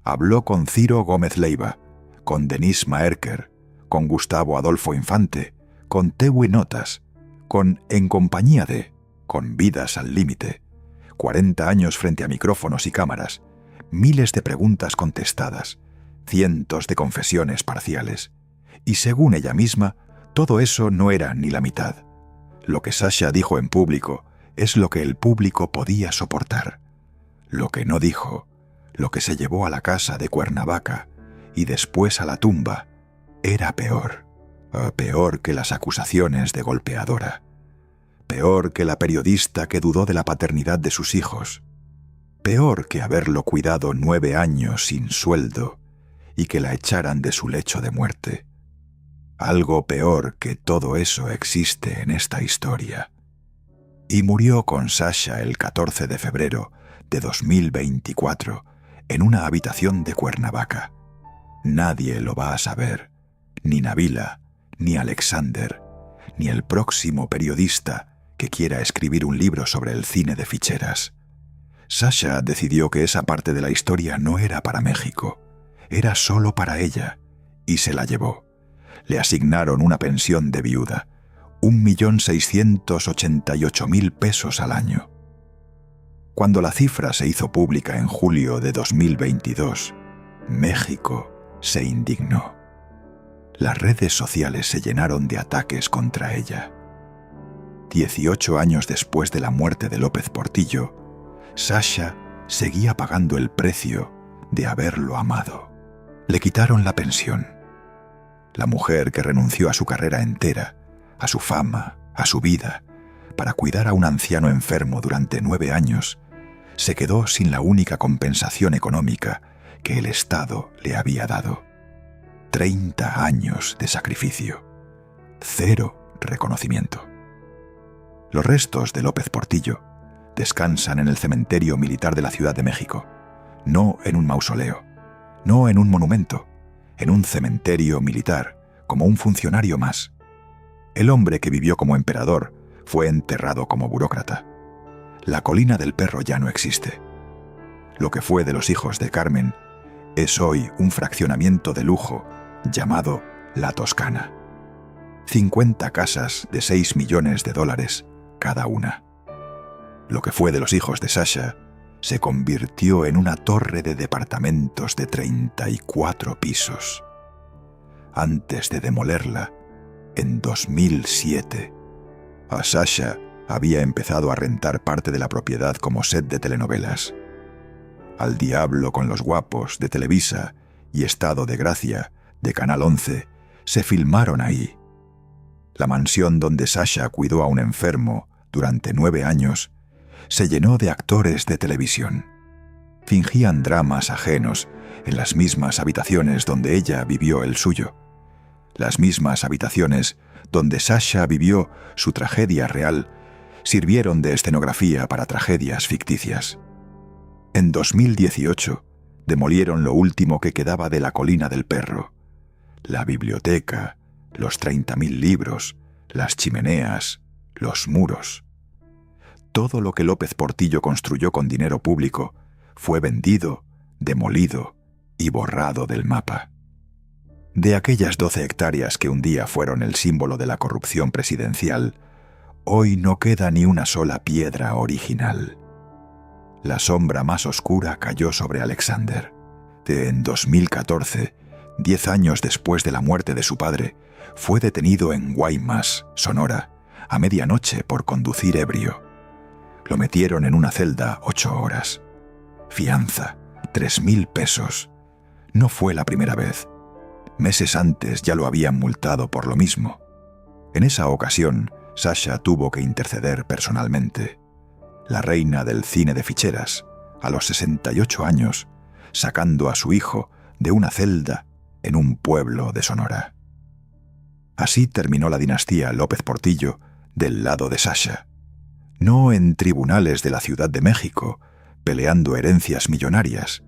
Habló con Ciro Gómez Leiva, con Denise Maerker, con Gustavo Adolfo Infante, con Tewi Notas, con En compañía de, con Vidas al límite. 40 años frente a micrófonos y cámaras, miles de preguntas contestadas, cientos de confesiones parciales. Y según ella misma, todo eso no era ni la mitad. Lo que Sasha dijo en público es lo que el público podía soportar. Lo que no dijo, lo que se llevó a la casa de Cuernavaca y después a la tumba, era peor. Peor que las acusaciones de golpeadora. Peor que la periodista que dudó de la paternidad de sus hijos. Peor que haberlo cuidado 9 años sin sueldo y que la echaran de su lecho de muerte. Algo peor que todo eso existe en esta historia. Y murió con Sasha el 14 de febrero de 2024 en una habitación de Cuernavaca. Nadie lo va a saber, ni Nabila, ni Alexander, ni el próximo periodista que quiera escribir un libro sobre el cine de ficheras. Sasha decidió que esa parte de la historia no era para México, era solo para ella, y se la llevó. Le asignaron una pensión de viuda, 1.688.000 pesos al año. Cuando la cifra se hizo pública en julio de 2022, México se indignó. Las redes sociales se llenaron de ataques contra ella. 18 años después de la muerte de López Portillo, Sasha seguía pagando el precio de haberlo amado. Le quitaron la pensión. La mujer que renunció a su carrera entera, a su fama, a su vida, para cuidar a un anciano enfermo durante 9 años, se quedó sin la única compensación económica que el Estado le había dado. 30 años de sacrificio. 0 reconocimiento. Los restos de López Portillo descansan en el cementerio militar de la Ciudad de México, no en un mausoleo, no en un monumento, en un cementerio militar, como un funcionario más. El hombre que vivió como emperador fue enterrado como burócrata. La colina del perro ya no existe. Lo que fue de los hijos de Carmen es hoy un fraccionamiento de lujo llamado La Toscana. 50 casas de $6 millones cada una. Lo que fue de los hijos de Sasha se convirtió en una torre de departamentos de 34 pisos. Antes de demolerla, en 2007, a Sasha había empezado a rentar parte de la propiedad como set de telenovelas. Al diablo con los guapos de Televisa y Estado de Gracia de Canal 11 se filmaron ahí. La mansión donde Sasha cuidó a un enfermo durante 9 años se llenó de actores de televisión. Fingían dramas ajenos en las mismas habitaciones donde ella vivió el suyo. Las mismas habitaciones donde Sasha vivió su tragedia real sirvieron de escenografía para tragedias ficticias. En 2018 demolieron lo último que quedaba de la colina del perro. La biblioteca, los 30.000 libros, las chimeneas, los muros. Todo lo que López Portillo construyó con dinero público fue vendido, demolido y borrado del mapa. De aquellas 12 hectáreas que un día fueron el símbolo de la corrupción presidencial, hoy no queda ni una sola piedra original. La sombra más oscura cayó sobre Alexander. En 2014, 10 años después de la muerte de su padre, fue detenido en Guaymas, Sonora, a medianoche por conducir ebrio. Lo metieron en una celda 8 horas. Fianza, 3.000 pesos. No fue la primera vez. Meses antes ya lo habían multado por lo mismo. En esa ocasión, Sasha tuvo que interceder personalmente. La reina del cine de ficheras, a los 68 años, sacando a su hijo de una celda en un pueblo de Sonora. Así terminó la dinastía López Portillo del lado de Sasha. No en tribunales de la Ciudad de México, peleando herencias millonarias,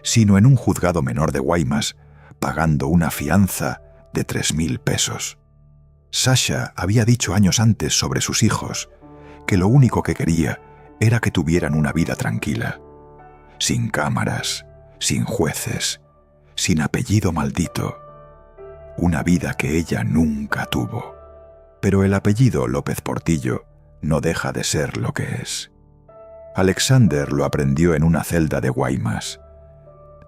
sino en un juzgado menor de Guaymas, pagando una fianza de 3.000 pesos. Sasha había dicho años antes sobre sus hijos que lo único que quería era que tuvieran una vida tranquila, sin cámaras, sin jueces, sin apellido maldito. Una vida que ella nunca tuvo. Pero el apellido López Portillo no deja de ser lo que es. Alexander lo aprendió en una celda de Guaymas.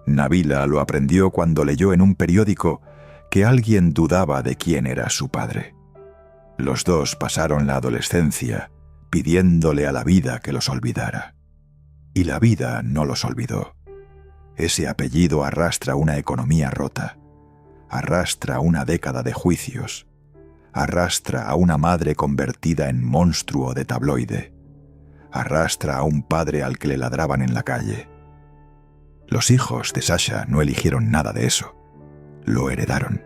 Nabila lo aprendió cuando leyó en un periódico que alguien dudaba de quién era su padre. Los dos pasaron la adolescencia pidiéndole a la vida que los olvidara. Y la vida no los olvidó. Ese apellido arrastra una economía rota, arrastra una década de juicios, arrastra a una madre convertida en monstruo de tabloide, arrastra a un padre al que le ladraban en la calle. Los hijos de Sasha no eligieron nada de eso, lo heredaron,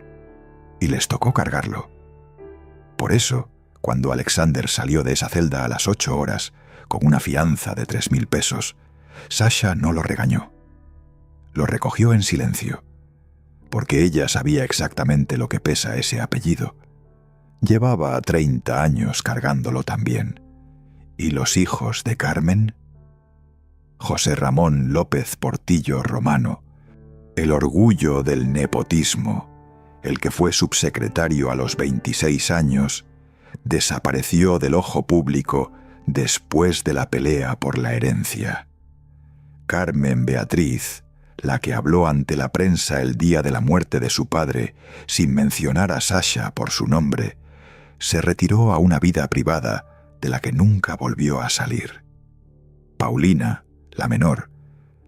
y les tocó cargarlo. Por eso, cuando Alexander salió de esa celda a las 8 horas, con una fianza de 3.000 pesos, Sasha no lo regañó. Lo recogió en silencio, porque ella sabía exactamente lo que pesa ese apellido. Llevaba 30 años cargándolo también. ¿Y los hijos de Carmen? José Ramón López Portillo Romano, el orgullo del nepotismo, el que fue subsecretario a los 26 años, desapareció del ojo público después de la pelea por la herencia. Carmen Beatriz, la que habló ante la prensa el día de la muerte de su padre, sin mencionar a Sasha por su nombre, se retiró a una vida privada de la que nunca volvió a salir. Paulina, la menor,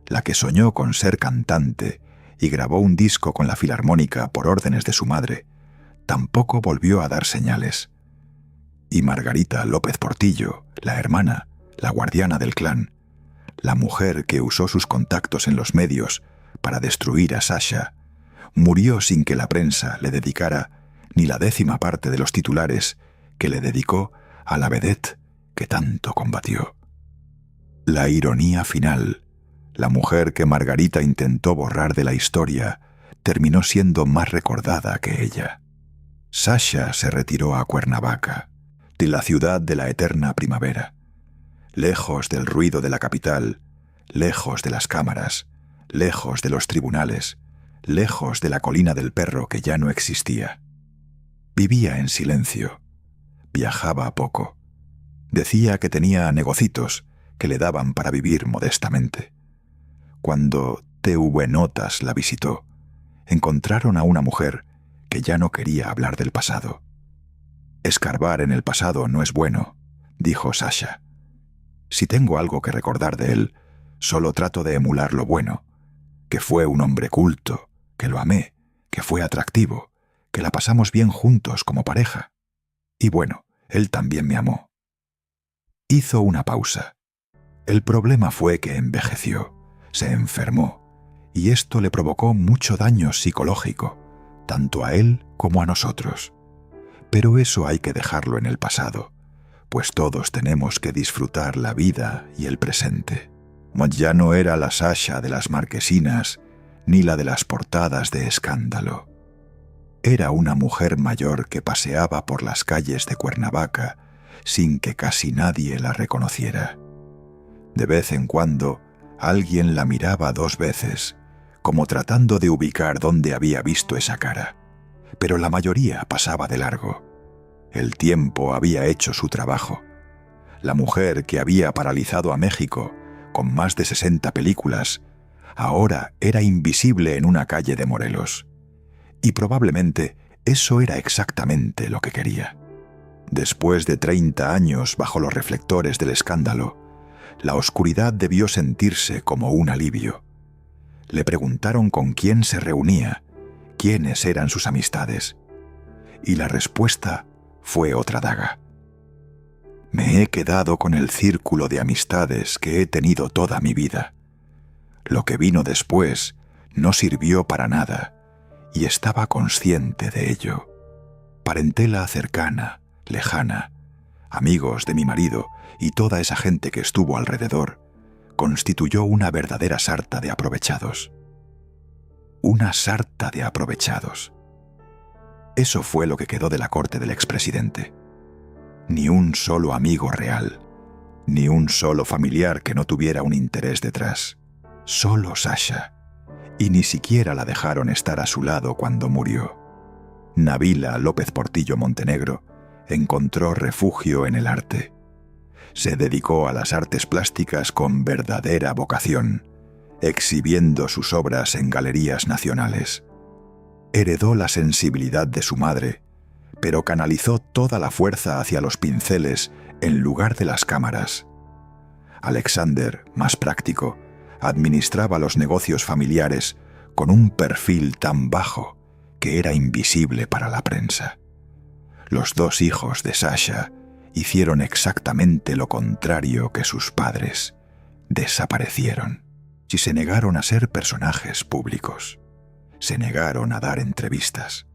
la que soñó con ser cantante y grabó un disco con la Filarmónica por órdenes de su madre, tampoco volvió a dar señales. Y Margarita López Portillo, la hermana, la guardiana del clan, la mujer que usó sus contactos en los medios para destruir a Sasha, murió sin que la prensa le dedicara ni la 10ª parte de los titulares que le dedicó a la vedette que tanto combatió. La ironía final, la mujer que Margarita intentó borrar de la historia, terminó siendo más recordada que ella. Sasha se retiró a Cuernavaca, de la ciudad de la eterna primavera, lejos del ruido de la capital, lejos de las cámaras, lejos de los tribunales, lejos de la colina del perro que ya no existía. Vivía en silencio, viajaba poco, decía que tenía negocitos que le daban para vivir modestamente. Cuando TV Notas la visitó, encontraron a una mujer que ya no quería hablar del pasado. «Escarbar en el pasado no es bueno», dijo Sasha. «Si tengo algo que recordar de él, solo trato de emular lo bueno, que fue un hombre culto, que lo amé, que fue atractivo, que la pasamos bien juntos como pareja. Y bueno, él también me amó». Hizo una pausa. El problema fue que envejeció, se enfermó, y esto le provocó mucho daño psicológico, tanto a él como a nosotros. Pero eso hay que dejarlo en el pasado, pues todos tenemos que disfrutar la vida y el presente. Ya no era la Sasha de las marquesinas, ni la de las portadas de escándalo. Era una mujer mayor que paseaba por las calles de Cuernavaca sin que casi nadie la reconociera. De vez en cuando, alguien la miraba 2 veces, como tratando de ubicar dónde había visto esa cara, pero la mayoría pasaba de largo. El tiempo había hecho su trabajo. La mujer que había paralizado a México con más de 60 películas, ahora era invisible en una calle de Morelos. Y probablemente eso era exactamente lo que quería. Después de 30 años bajo los reflectores del escándalo, la oscuridad debió sentirse como un alivio. Le preguntaron con quién se reunía, quiénes eran sus amistades. Y la respuesta fue otra daga. Me he quedado con el círculo de amistades que he tenido toda mi vida. Lo que vino después no sirvió para nada, y estaba consciente de ello. Parentela cercana, lejana, amigos de mi marido y toda esa gente que estuvo alrededor, constituyó una verdadera sarta de aprovechados. Una sarta de aprovechados. Eso fue lo que quedó de la corte del expresidente. Ni un solo amigo real, ni un solo familiar que no tuviera un interés detrás. solo Sasha, y ni siquiera la dejaron estar a su lado cuando murió. Nabila López Portillo Montenegro encontró refugio en el arte. Se dedicó a las artes plásticas con verdadera vocación, exhibiendo sus obras en galerías nacionales. Heredó la sensibilidad de su madre, pero canalizó toda la fuerza hacia los pinceles en lugar de las cámaras. Alexander, más práctico, administraba los negocios familiares con un perfil tan bajo que era invisible para la prensa. Los dos hijos de Sasha hicieron exactamente lo contrario que sus padres. Desaparecieron y se negaron a ser personajes públicos. Se negaron a dar entrevistas.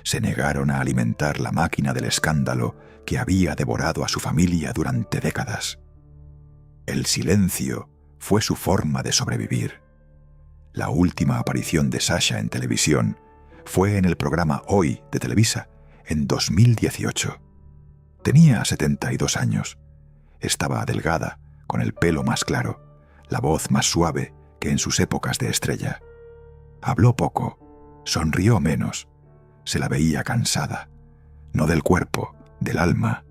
Se negaron a alimentar la máquina del escándalo que había devorado a su familia durante décadas. El silencio fue su forma de sobrevivir. La última aparición de Sasha en televisión fue en el programa Hoy de Televisa en 2018. Tenía 72 años. Estaba delgada, con el pelo más claro, la voz más suave que en sus épocas de estrella. Habló poco, sonrió menos, se la veía cansada, no del cuerpo, del alma.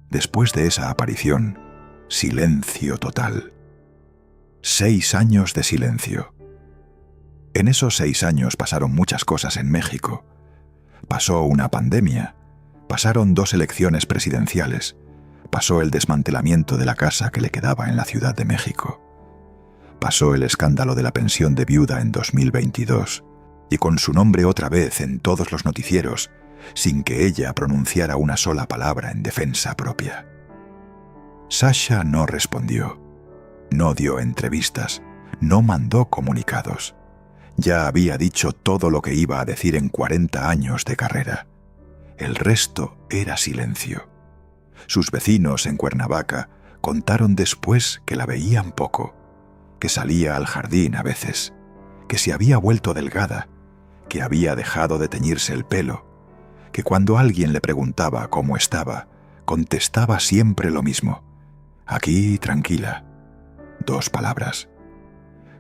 Después de esa aparición, silencio total. 6 años de silencio. En esos 6 años pasaron muchas cosas en México. Pasó una pandemia, pasaron 2 elecciones presidenciales, pasó el desmantelamiento de la casa que le quedaba en la Ciudad de México. Pasó el escándalo de la pensión de viuda en 2022, y con su nombre otra vez en todos los noticieros, sin que ella pronunciara una sola palabra en defensa propia. Sasha no respondió, no dio entrevistas, no mandó comunicados. Ya había dicho todo lo que iba a decir en 40 años de carrera. El resto era silencio. Sus vecinos en Cuernavaca contaron después que la veían poco, que salía al jardín a veces, que se había vuelto delgada, que había dejado de teñirse el pelo, que cuando alguien le preguntaba cómo estaba, contestaba siempre lo mismo: aquí tranquila. 2 palabras.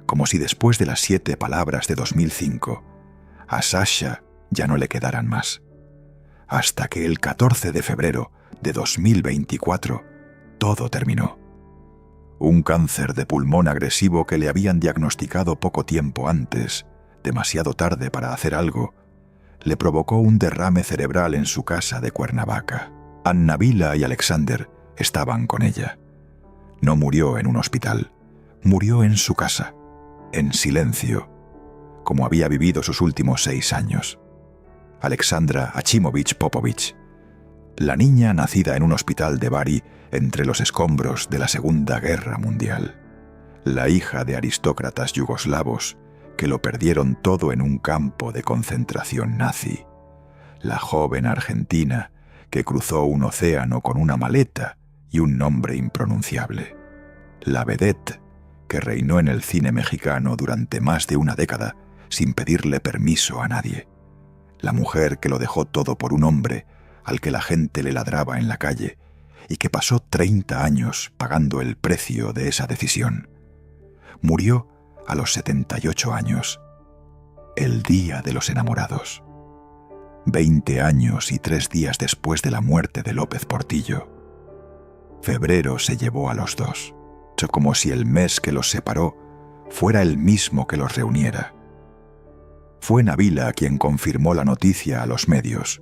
Como si después de las 7 palabras de 2005, a Sasha ya no le quedaran más. Hasta que el 14 de febrero de 2024, todo terminó. Un cáncer de pulmón agresivo que le habían diagnosticado poco tiempo antes, demasiado tarde para hacer algo, le provocó un derrame cerebral en su casa de Cuernavaca. Nabila y Alexander estaban con ella. No murió en un hospital, murió en su casa, en silencio, como había vivido sus últimos 6 años. Alexandra Achimovich Popovich, la niña nacida en un hospital de Bari entre los escombros de la Segunda Guerra Mundial, la hija de aristócratas yugoslavos que lo perdieron todo en un campo de concentración nazi, la joven argentina que cruzó un océano con una maleta y un nombre impronunciable, la vedette que reinó en el cine mexicano durante más de una década sin pedirle permiso a nadie, la mujer que lo dejó todo por un hombre al que la gente le ladraba en la calle y que pasó 30 años pagando el precio de esa decisión. Murió a los 78 años, el día de los enamorados. 20 años y 3 días después de la muerte de López Portillo. Febrero se llevó a los dos, como si el mes que los separó fuera el mismo que los reuniera. Fue Nabila quien confirmó la noticia a los medios.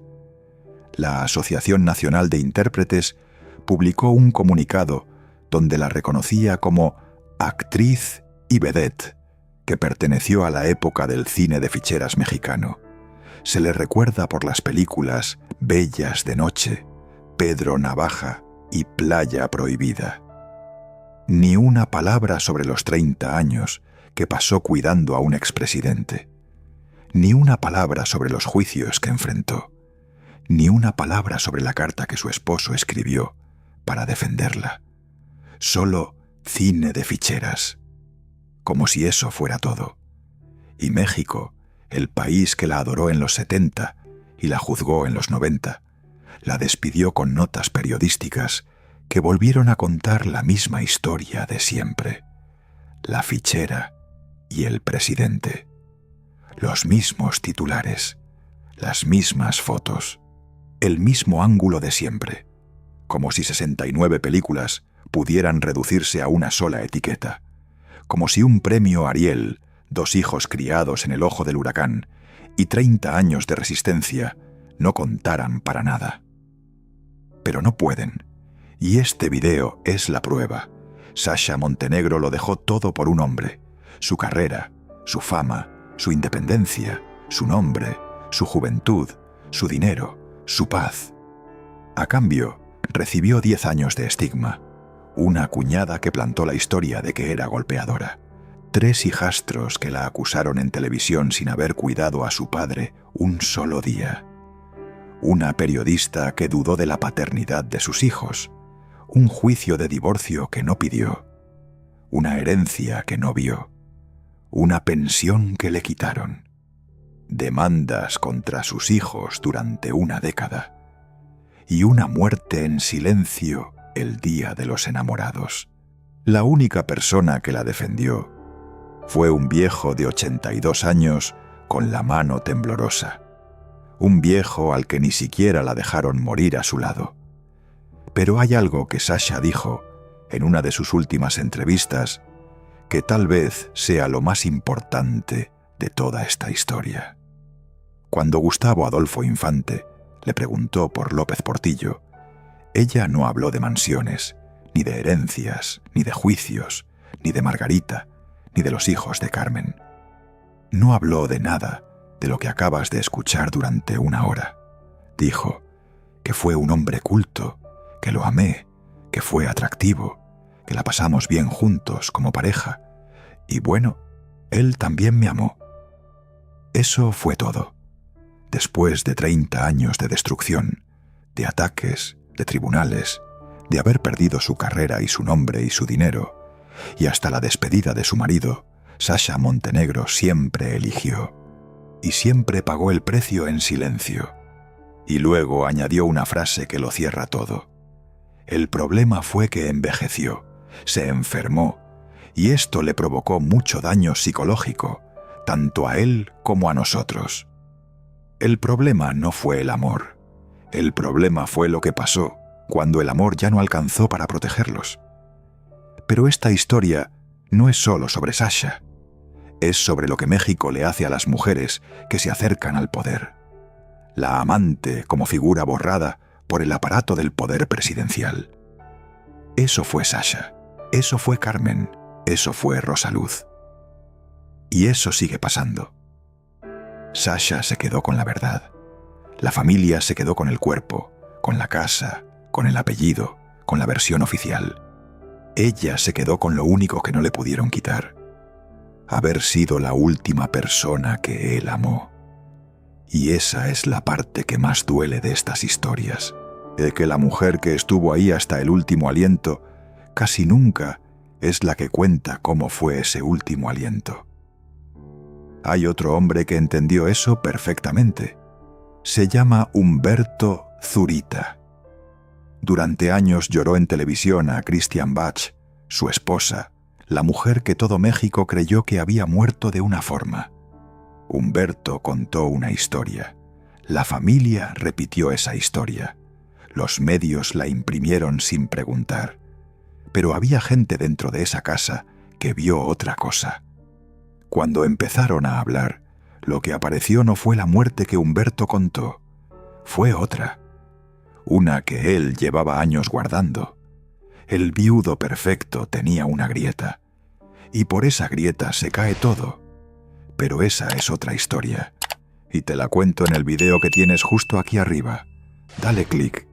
La Asociación Nacional de Intérpretes publicó un comunicado donde la reconocía como actriz y vedette, que perteneció a la época del cine de ficheras mexicano. Se le recuerda por las películas Bellas de Noche, Pedro Navaja y Playa Prohibida. Ni una palabra sobre los 30 años que pasó cuidando a un expresidente. Ni una palabra sobre los juicios que enfrentó. Ni una palabra sobre la carta que su esposo escribió para defenderla. Solo cine de ficheras. Como si eso fuera todo. Y México, el país que la adoró en los 70 y la juzgó en los 90, la despidió con notas periodísticas que volvieron a contar la misma historia de siempre. la fichera y el presidente. Los mismos titulares, las mismas fotos, el mismo ángulo de siempre, como si 69 películas pudieran reducirse a una sola etiqueta, como si un premio Ariel, 2 hijos criados en el ojo del huracán y 30 años de resistencia no contaran para nada. Pero no pueden, y este video es la prueba. Sasha Montenegro lo dejó todo por un hombre: su carrera, su fama, su independencia, su nombre, su juventud, su dinero, su paz. A cambio, recibió 10 años de estigma, una cuñada que plantó la historia de que era golpeadora, 3 hijastros que la acusaron en televisión sin haber cuidado a su padre un solo día, una periodista que dudó de la paternidad de sus hijos, un juicio de divorcio que no pidió, una herencia que no vio, una pensión que le quitaron, demandas contra sus hijos durante una década y una muerte en silencio el día de los enamorados. La única persona que la defendió fue un viejo de 82 años con la mano temblorosa, un viejo al que ni siquiera la dejaron morir a su lado. Pero hay algo que Sasha dijo en una de sus últimas entrevistas que tal vez sea lo más importante de toda esta historia. Cuando Gustavo Adolfo Infante le preguntó por López Portillo, ella no habló de mansiones, ni de herencias, ni de juicios, ni de Margarita, ni de los hijos de Carmen. No habló de nada de lo que acabas de escuchar durante una hora. Dijo que fue un hombre culto, que lo amé, que fue atractivo, que la pasamos bien juntos como pareja, y bueno, él también me amó. Eso fue todo. Después de 30 años de destrucción, de ataques, de tribunales, de haber perdido su carrera y su nombre y su dinero, y hasta la despedida de su marido, Sasha Montenegro siempre eligió, y siempre pagó el precio en silencio. Y luego añadió una frase que lo cierra todo. El problema fue que envejeció, se enfermó, y esto le provocó mucho daño psicológico, tanto a él como a nosotros. El problema no fue el amor. El problema fue lo que pasó cuando el amor ya no alcanzó para protegerlos. Pero esta historia no es solo sobre Sasha. Es sobre lo que México le hace a las mujeres que se acercan al poder. La amante como figura borrada por el aparato del poder presidencial. Eso fue Sasha. Eso fue Carmen. Eso fue Rosaluz. Y eso sigue pasando. Sasha se quedó con la verdad. La familia se quedó con el cuerpo, con la casa, con el apellido, con la versión oficial. Ella se quedó con lo único que no le pudieron quitar: haber sido la última persona que él amó. Y esa es la parte que más duele de estas historias, de que la mujer que estuvo ahí hasta el último aliento casi nunca es la que cuenta cómo fue ese último aliento. Hay otro hombre que entendió eso perfectamente. Se llama Humberto Zurita. Durante años lloró en televisión a Christian Bach, su esposa, la mujer que todo México creyó que había muerto de una forma. Humberto contó una historia. La familia repitió esa historia. Los medios la imprimieron sin preguntar. Pero había gente dentro de esa casa que vio otra cosa. Cuando empezaron a hablar, lo que apareció no fue la muerte que Humberto contó, fue otra. Una que él llevaba años guardando. El viudo perfecto tenía una grieta, y por esa grieta se cae todo. Pero esa es otra historia, y te la cuento en el video que tienes justo aquí arriba. Dale clic